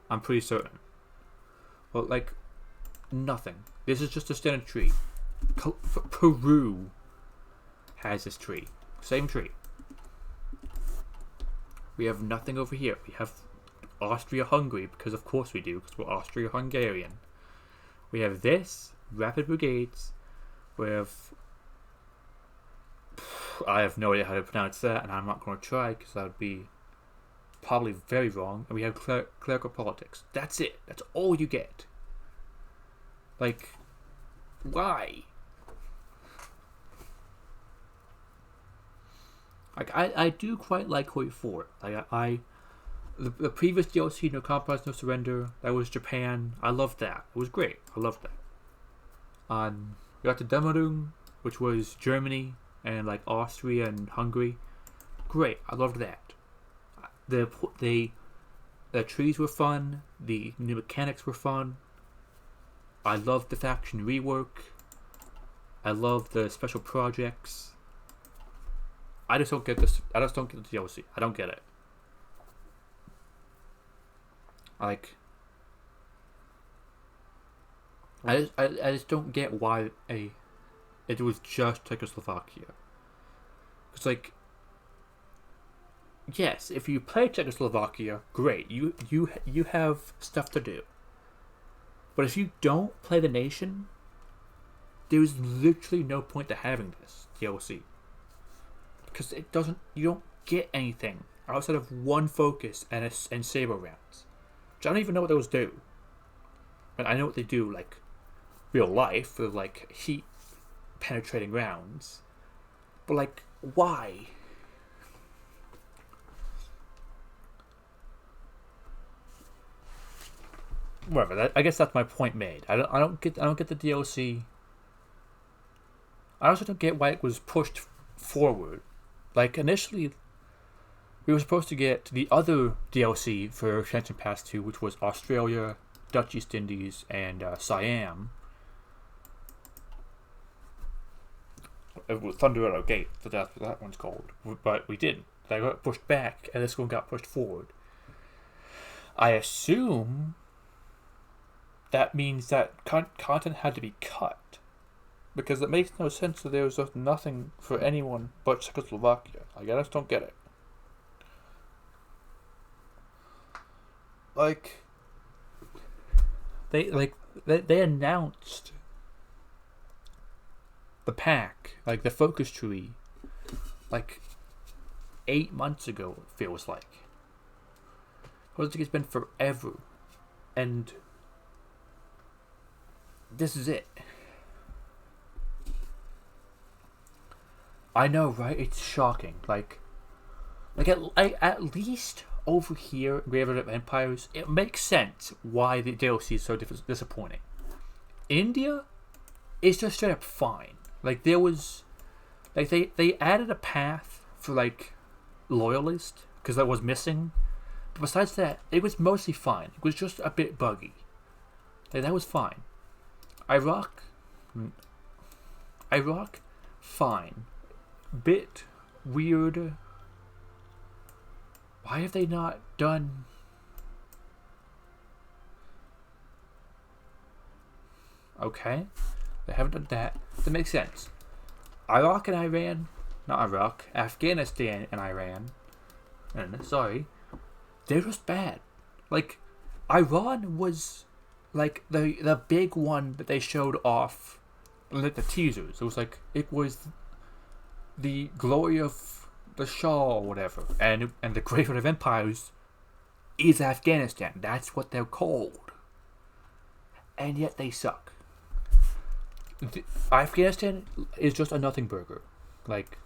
I'm pretty certain. But, like, nothing. This is just a standard tree. Peru has this tree. Same tree. We have nothing over here. We have Austria-Hungary, because of course we do, because we're Austria-Hungarian. We have this, Rapid Brigades. We have... I have no idea how to pronounce that, and I'm not going to try, because that would be probably very wrong. And we have clerical politics. That's it. That's all you get. Like, why? Like, I do quite like HOI4. Like, the previous DLC, No Compromise, No Surrender, that was Japan. I loved that. It was great. I loved that. We got the Dämmerung, which was Germany and like Austria and Hungary. Great, I loved that. The trees were fun. The new mechanics were fun. I loved the faction rework. I love the special projects. I just don't get this. I just don't get the DLC. I don't get it. Like, I just don't get why it was just Czechoslovakia. It's like, yes, if you play Czechoslovakia, great. You have stuff to do. But if you don't play the nation, there's literally no point to having this DLC. Because it doesn't, you don't get anything outside of one focus and saber rounds. Which I don't even know what those do. But I know what they do, like, real life, for like heat penetrating rounds. But like, why? Whatever. I guess that's my point made. I don't get the DLC. I also don't get why it was pushed forward. Like, initially, we were supposed to get the other DLC for Expansion Pass 2, which was Australia, Dutch East Indies, and Siam. It was Thunder Arrow Gate, so that's what that one's called. But we didn't. They got pushed back, and this one got pushed forward. I assume that means that content had to be cut. Because it makes no sense that there was just nothing for anyone but Czechoslovakia. I just don't get it. Like, they announced the pack, like the focus tree, like 8 months ago. It feels like. I think it's been forever, and this is it. I know, right? It's shocking. Like at least over here in Raven of Empires, it makes sense why the DLC is so disappointing. India is just straight up fine. Like, there was, like, they added a path for like loyalist because that was missing. But besides that, it was mostly fine. It was just a bit buggy. Like, that was fine. Iraq, fine. Bit weird. Why have they not done? Okay, they haven't done that. That makes sense. Iraq and Iran, not Iraq, Afghanistan and Iran. And sorry, they're just bad. Like, Iran was like the big one that they showed off, like the teasers. It was the glory of the Shah or whatever, and the greater of empires is Afghanistan. That's what they're called, and yet they suck. Afghanistan is just a nothing burger, like,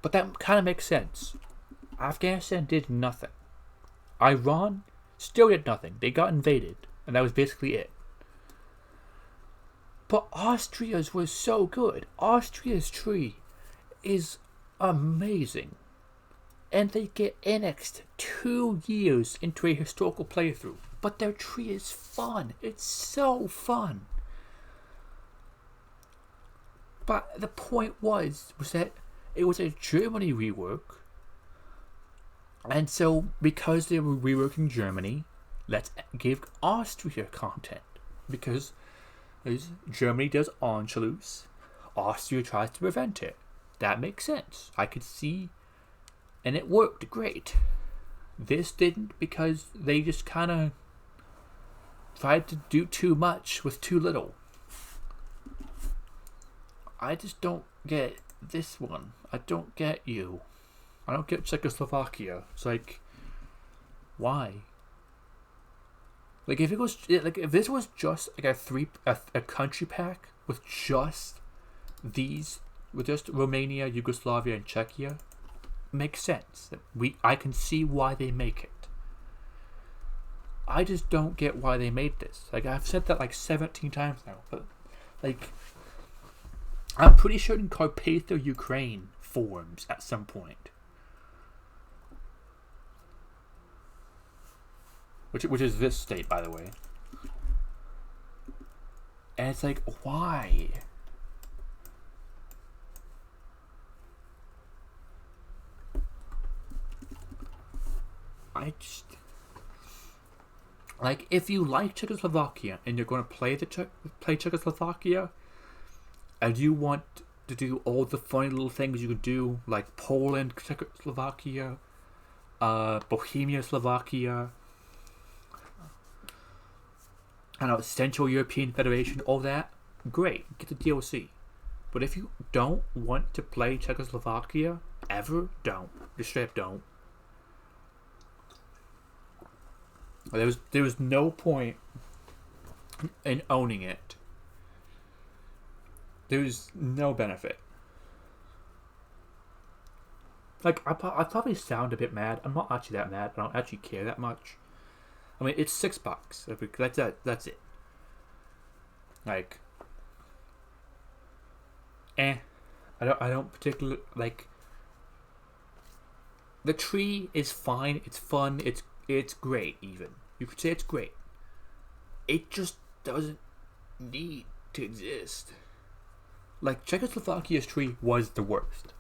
but that kind of makes sense. Afghanistan did nothing. Iran still did nothing. They got invaded, and that was basically it. But Austria's was so good. Austria's tree is amazing, and they get annexed 2 years into a historical playthrough, but their tree is fun. It's so fun. But the point was that it was a Germany rework, and so because they were reworking Germany, let's give Austria content, because as Germany does Anschluss, Austria tries to prevent it. That makes sense. I could see, and it worked great. This didn't, because they just kind of tried to do too much with too little. I just don't get this one. I don't get you. I don't get Czechoslovakia. It's like, why? Like, if this was just like a country pack with just these, with just Romania, Yugoslavia, and Czechia, makes sense. I can see why they make it. I just don't get why they made this. Like, I've said that like 17 times now, but like, I'm pretty sure in Carpatho, Ukraine forms at some point. Which is this state, by the way. And it's like, why? I just... Like, if you like Czechoslovakia and you're going to play Czechoslovakia, and you want to do all the funny little things you could do, like Poland, Czechoslovakia, Bohemia, Slovakia, I don't know, Central European Federation, all that, great, get the DLC. But if you don't want to play Czechoslovakia, ever, don't. Just straight up don't. There was no point in owning it. There's no benefit. Like, I probably sound a bit mad. I'm not actually that mad. I don't actually care that much. I mean, it's $6. That's it. Like, I don't particularly like. The tree is fine. It's fun. It's great. Even you could say it's great. It just doesn't need to exist. Like, Czechoslovakia's tree was the worst.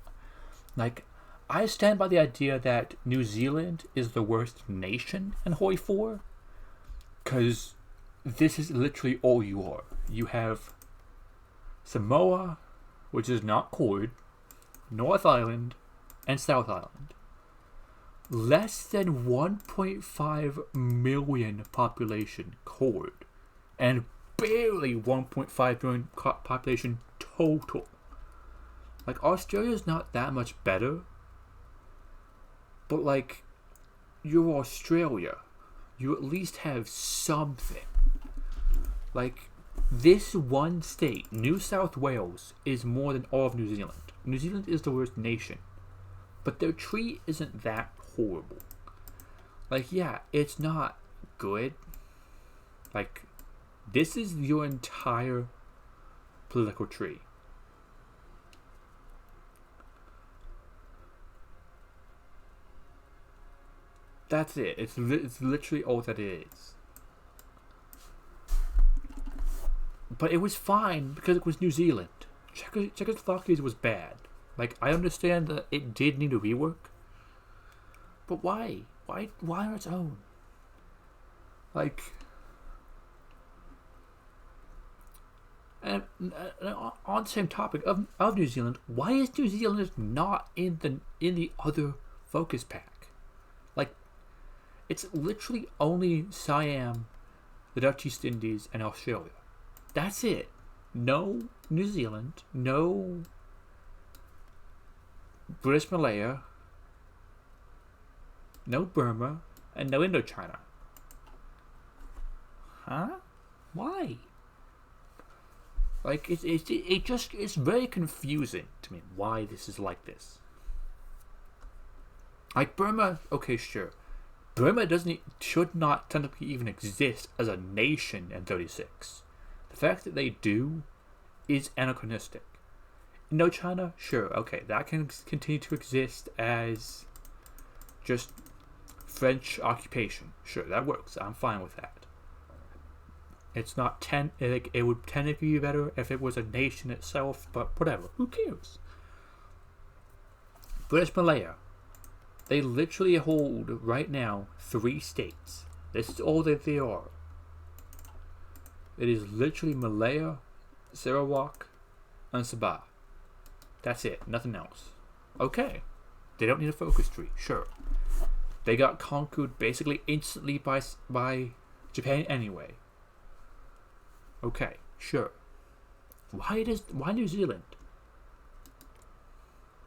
Like, I stand by the idea that New Zealand is the worst nation in HOI4, because this is literally all you are. You have Samoa, which is not cored, North Island, and South Island. Less than 1.5 million population cored, and barely 1.5 million population total. Like, Australia's not that much better, but like, you're Australia. You at least have something. Like, this one state, New South Wales, is more than all of New Zealand. New Zealand is the worst nation, but their tree isn't that horrible. Like, yeah, it's not good. Like, this is your entire political tree. That's it. It's literally all that it is. But it was fine because it was New Zealand. Czechoslovakia was bad. Like, I understand that it did need a rework. But why? Why on its own? Like... And on the same topic of New Zealand, why is New Zealand not in the other focus pack? Like, it's literally only Siam, the Dutch East Indies, and Australia. That's it. No New Zealand, no British Malaya, no Burma, and no Indochina. Huh? Why? Like, it's very confusing to me why this is like this. Like, Burma, okay, sure. Burma should not technically even exist as a nation in 36. The fact that they do is anachronistic. Indochina, sure, okay, that can continue to exist as just French occupation. Sure, that works. I'm fine with that. It's not it would technically be better if it was a nation itself, but whatever. Who cares? British Malaya. They literally hold, right now, 3 states. This is all that they are. It is literally Malaya, Sarawak, and Sabah. That's it. Nothing else. Okay. They don't need a focus tree. Sure. They got conquered basically instantly by Japan anyway. Okay. Sure. Why New Zealand?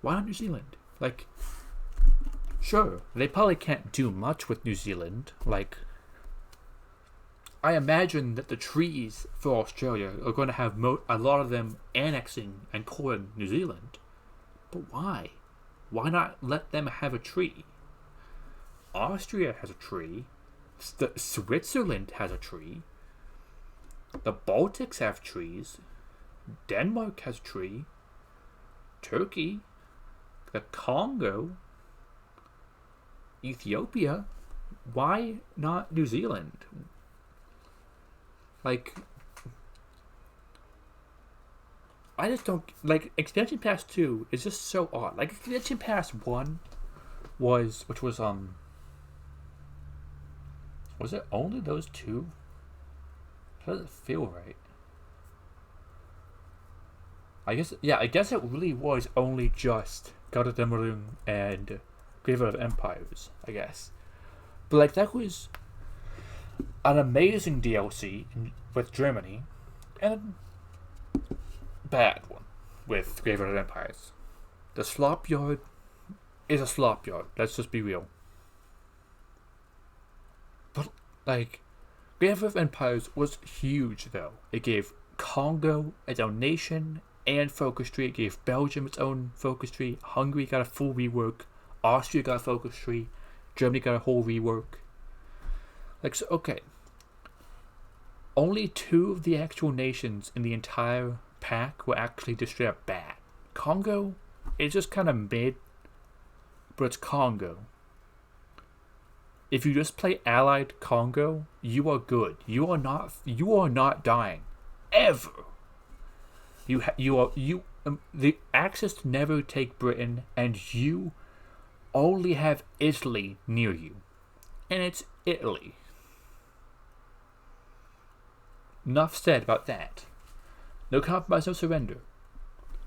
Why not New Zealand? Like... Sure, they probably can't do much with New Zealand. Like, I imagine that the trees for Australia are going to have a lot of them annexing and coring New Zealand. But why? Why not let them have a tree? Austria has a tree. Switzerland has a tree. The Baltics have trees. Denmark has a tree. Turkey, the Congo, Ethiopia. Why not New Zealand? Like, I just don't like Expansion Pass 2 is just so odd. Like Expansion Pass 1 was it only those two? That doesn't feel right. I guess it really was only just God of the Maroon and Grave of Empires, I guess. But like that was an amazing DLC with Germany and a bad one with Grave of Empires. The slop yard is a slop yard. Let's just be real. But like Grave of Empires was huge though. It gave Congo its own nation and focus tree. It gave Belgium its own focus tree. Hungary got a full rework. Austria got a focus tree. Germany got a whole rework. Like, so, okay. Only 2 of the actual nations in the entire pack were actually just straight up bad. Congo is just kind of mid, but it's Congo. If you just play Allied Congo, you are good. You are not dying, ever. The Axis never take Britain, and you only have Italy near you, and it's Italy. Enough said about that. No compromise, no surrender.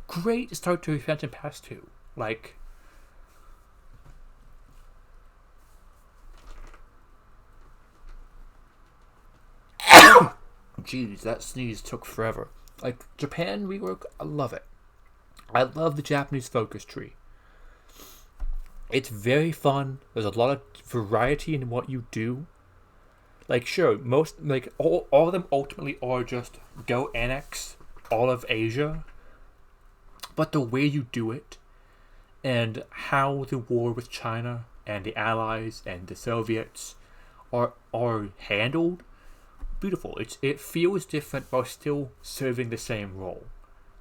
Great start to Expansion Pass 2. Like, jeez, that sneeze took forever. Like, Japan rework, I love it. I love the Japanese focus tree. It's very fun. There's a lot of variety in what you do. Like, sure, most, like, all of them ultimately are just go annex all of Asia. But the way you do it, and how the war with China and the Allies and the Soviets are handled, beautiful. It feels different while still serving the same role.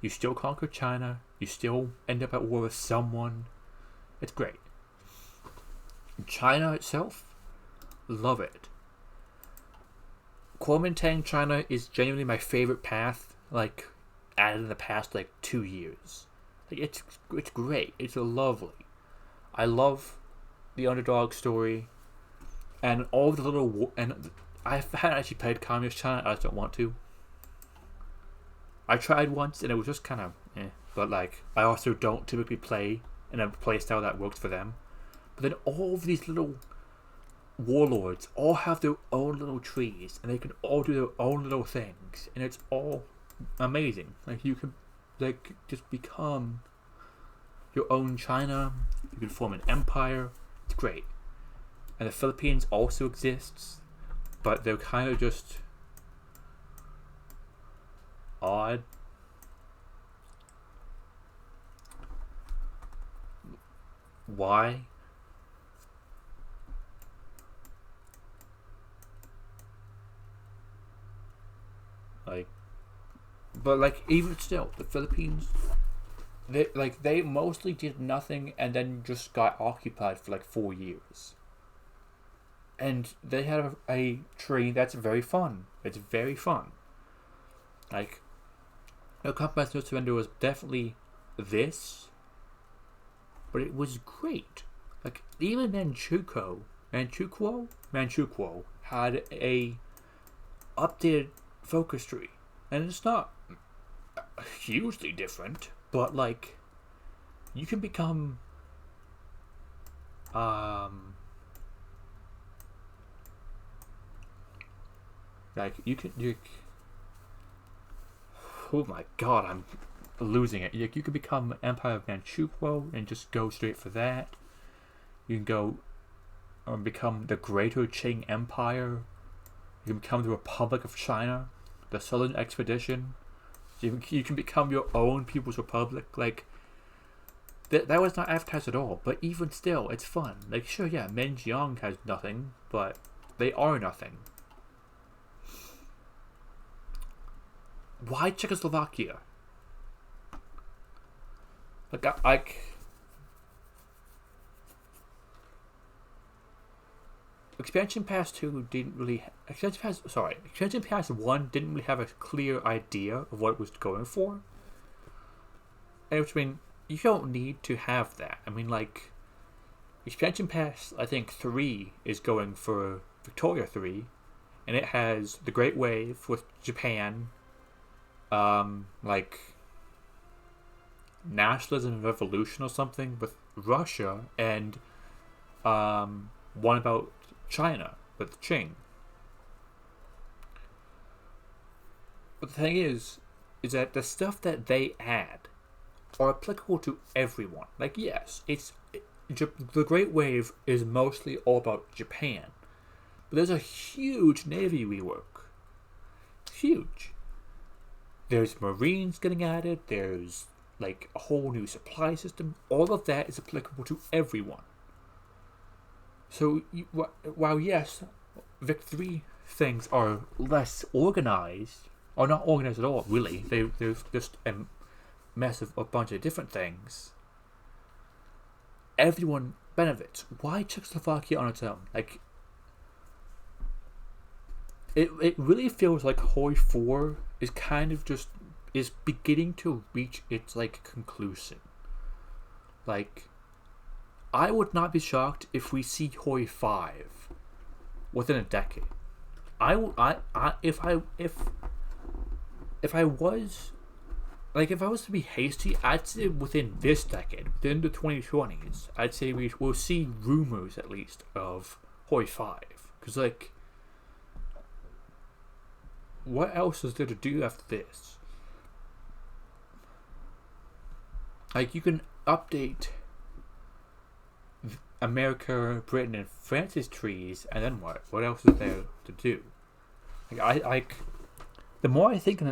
You still conquer China. You still end up at war with someone. It's great. China itself, love it. Kuomintang China is genuinely my favorite path, like, added in the past, like, 2 years. Like, it's great. It's lovely. I love the underdog story, and all the little, and I haven't actually played Communist China, I just don't want to. I tried once, and it was just kind of, but, like, I also don't typically play in a playstyle that works for them. But then all of these little warlords all have their own little trees, and they can all do their own little things, and it's all amazing. Like, you can, like, just become your own China. You can form an empire. It's great. And the Philippines also exists, but they're kind of just odd. Why? Like, but like, even still, the Philippines, they mostly did nothing and then just got occupied for like 4 years. And they have a tree that's very fun. It's very fun. Like, No Compromise, No Surrender was definitely this, but it was great. Like, even Manchukuo had a updated focus tree, and it's not hugely different, but like, you can become like, you oh my god, I'm losing it. You can become Empire of Manchukuo and just go straight for that. You can go become the Greater Qing Empire. You can become the Republic of China, the Southern Expedition. You can become your own People's Republic. Like, that was not advertised at all, but even still, it's fun. Like, sure, yeah, Menjiang has nothing, but they are nothing. Why Czechoslovakia? Expansion Pass 2 didn't really... Expansion Pass 1 didn't really have a clear idea of what it was going for. And which, I mean, you don't need to have that. I mean, like, Expansion Pass, I think, 3 is going for Victoria 3, and it has the Great Wave with Japan, like, Nationalism and Revolution or something with Russia, and one about China with Qing. But the thing is that the stuff that they add are applicable to everyone. Like, yes, the Great Wave is mostly all about Japan, but there's a huge Navy rework. Huge. There's Marines getting added, there's like a whole new supply system. All of that is applicable to everyone. So, while yes, Vic 3 things are less organized, or not organized at all, really, they're just a mess of a bunch of different things, everyone benefits. Why Czechoslovakia on its own? Like, it really feels like HOI4 is kind of just, is beginning to reach its, like, conclusion. Like, I would not be shocked if we see HOI5 within a decade. If I was to be hasty, I'd say within this decade, within the 2020s, I'd say we will see rumors at least of HOI5. Because, like, what else is there to do after this? Like, you can update America, Britain, and France's trees, and then what? What else is there to do? Like, the more I think,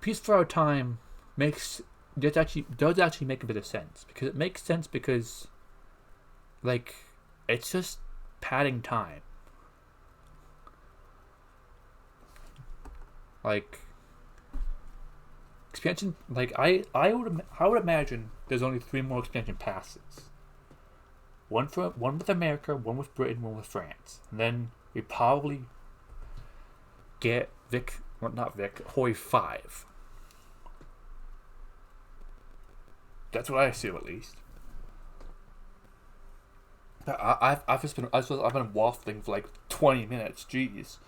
Peace for Our Time does actually make a bit of sense, because it makes sense because, like, it's just padding time. Like, expansion, like, I would imagine there's only 3 more expansion passes. One with America, one with Britain, one with France. And then we probably get HOI5. That's what I assume, at least. I've been waffling for like 20 minutes. Jeez.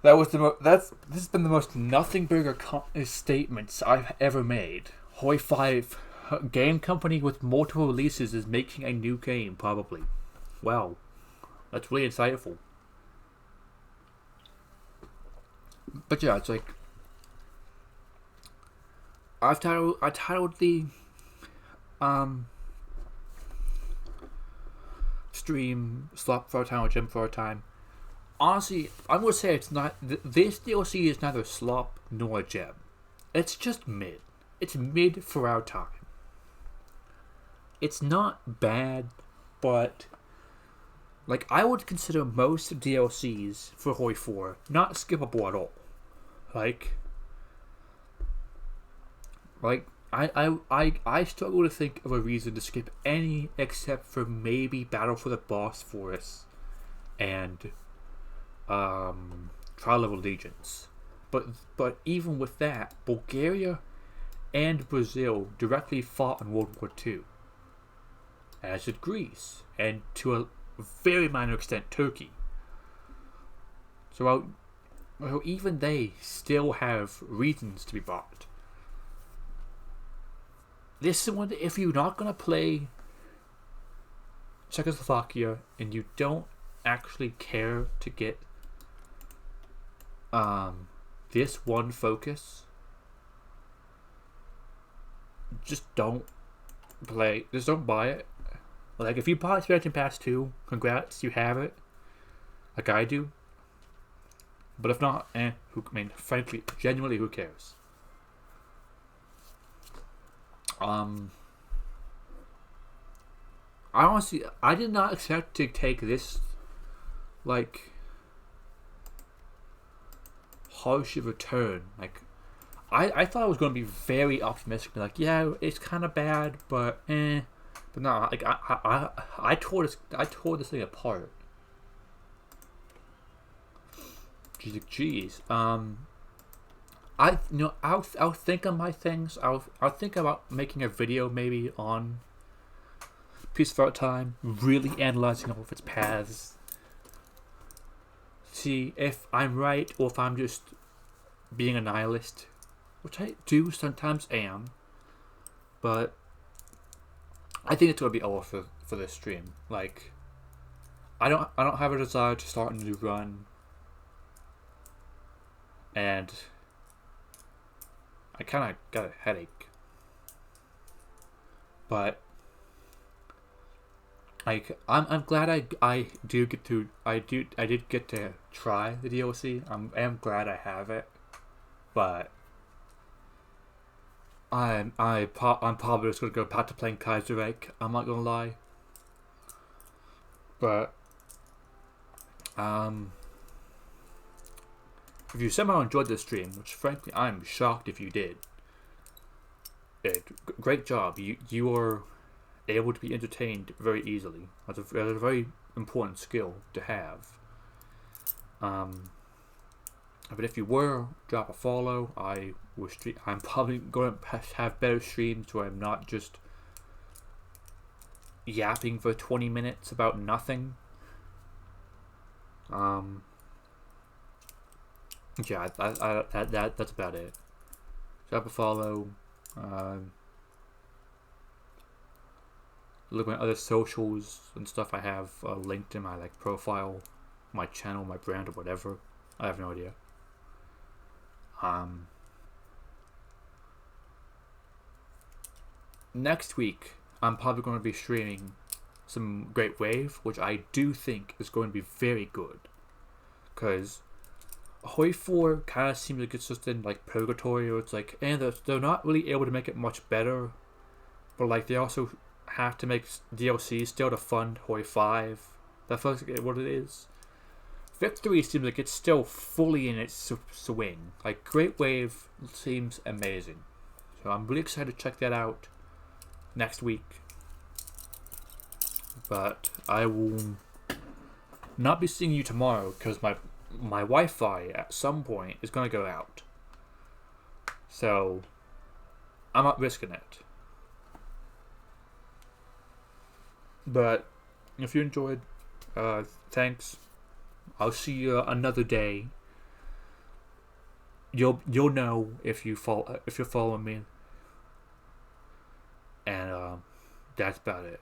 This has been the most nothing burger statements I've ever made. HOI5. Game company with multiple releases is making a new game, probably. Wow. That's really insightful. But yeah, it's like, I titled the stream Slop for Our Time or Gem for Our Time. Honestly, I'm gonna say it's not. This DLC is neither slop nor a gem. It's just mid. It's mid for our time. It's not bad, but, like, I would consider most DLCs for HOI4 not skippable at all. Like I struggle to think of a reason to skip any except for maybe Battle for the Bosphorus and Trial of Allegiance. But even with that, Bulgaria and Brazil directly fought in World War II. As did Greece, and to a very minor extent Turkey. So even they still have reasons to be bought. This is one that if you're not going to play Czechoslovakia and you don't actually care to get this one focus, just don't buy it. Like, if you bought Expansion Pass 2, congrats, you have it. Like I do. But if not, frankly, genuinely, who cares? I did not expect to take this, like, harsh of a turn. Like, I thought I was going to be very optimistic, like, yeah, it's kind of bad, but eh. But no, like I tore this thing apart. Jeez. I'll think of my things. I'll think about making a video maybe on Piece of Art Time, really analyzing all of its paths. See if I'm right or if I'm just being a nihilist, which I do sometimes am. But I think it's gonna be all for this stream. Like, I don't have a desire to start a new run, and I kind of got a headache. But like, I'm glad I did get to try the DLC. I am glad I have it, but I'm probably just gonna go back to playing Kaiserreich. I'm not gonna lie, but if you somehow enjoyed this stream, which frankly I'm shocked if you did, great job. You are able to be entertained very easily. That's a very important skill to have. But if you were, drop a follow. I'm probably going to have better streams where I'm not just yapping for 20 minutes about nothing. Yeah, that's about it. Drop a follow. Look at my other socials and stuff I have linked in my profile, my channel, my brand, or whatever. I have no idea. Next week, I'm probably going to be streaming some Great Wave, which I do think is going to be very good. Because HOI4 kind of seems like it's just in purgatory, or it's and they're not really able to make it much better. But they also have to make DLC still to fund HOI5. That feels like what it is. Victory seems like it's still fully in its swing. Great Wave seems amazing. So I'm really excited to check that out next week. But I will not be seeing you tomorrow because my Wi-Fi at some point is going to go out. So I'm not risking it. But if you enjoyed, thanks. I'll see you another day. You'll know if you're following me. And that's about it.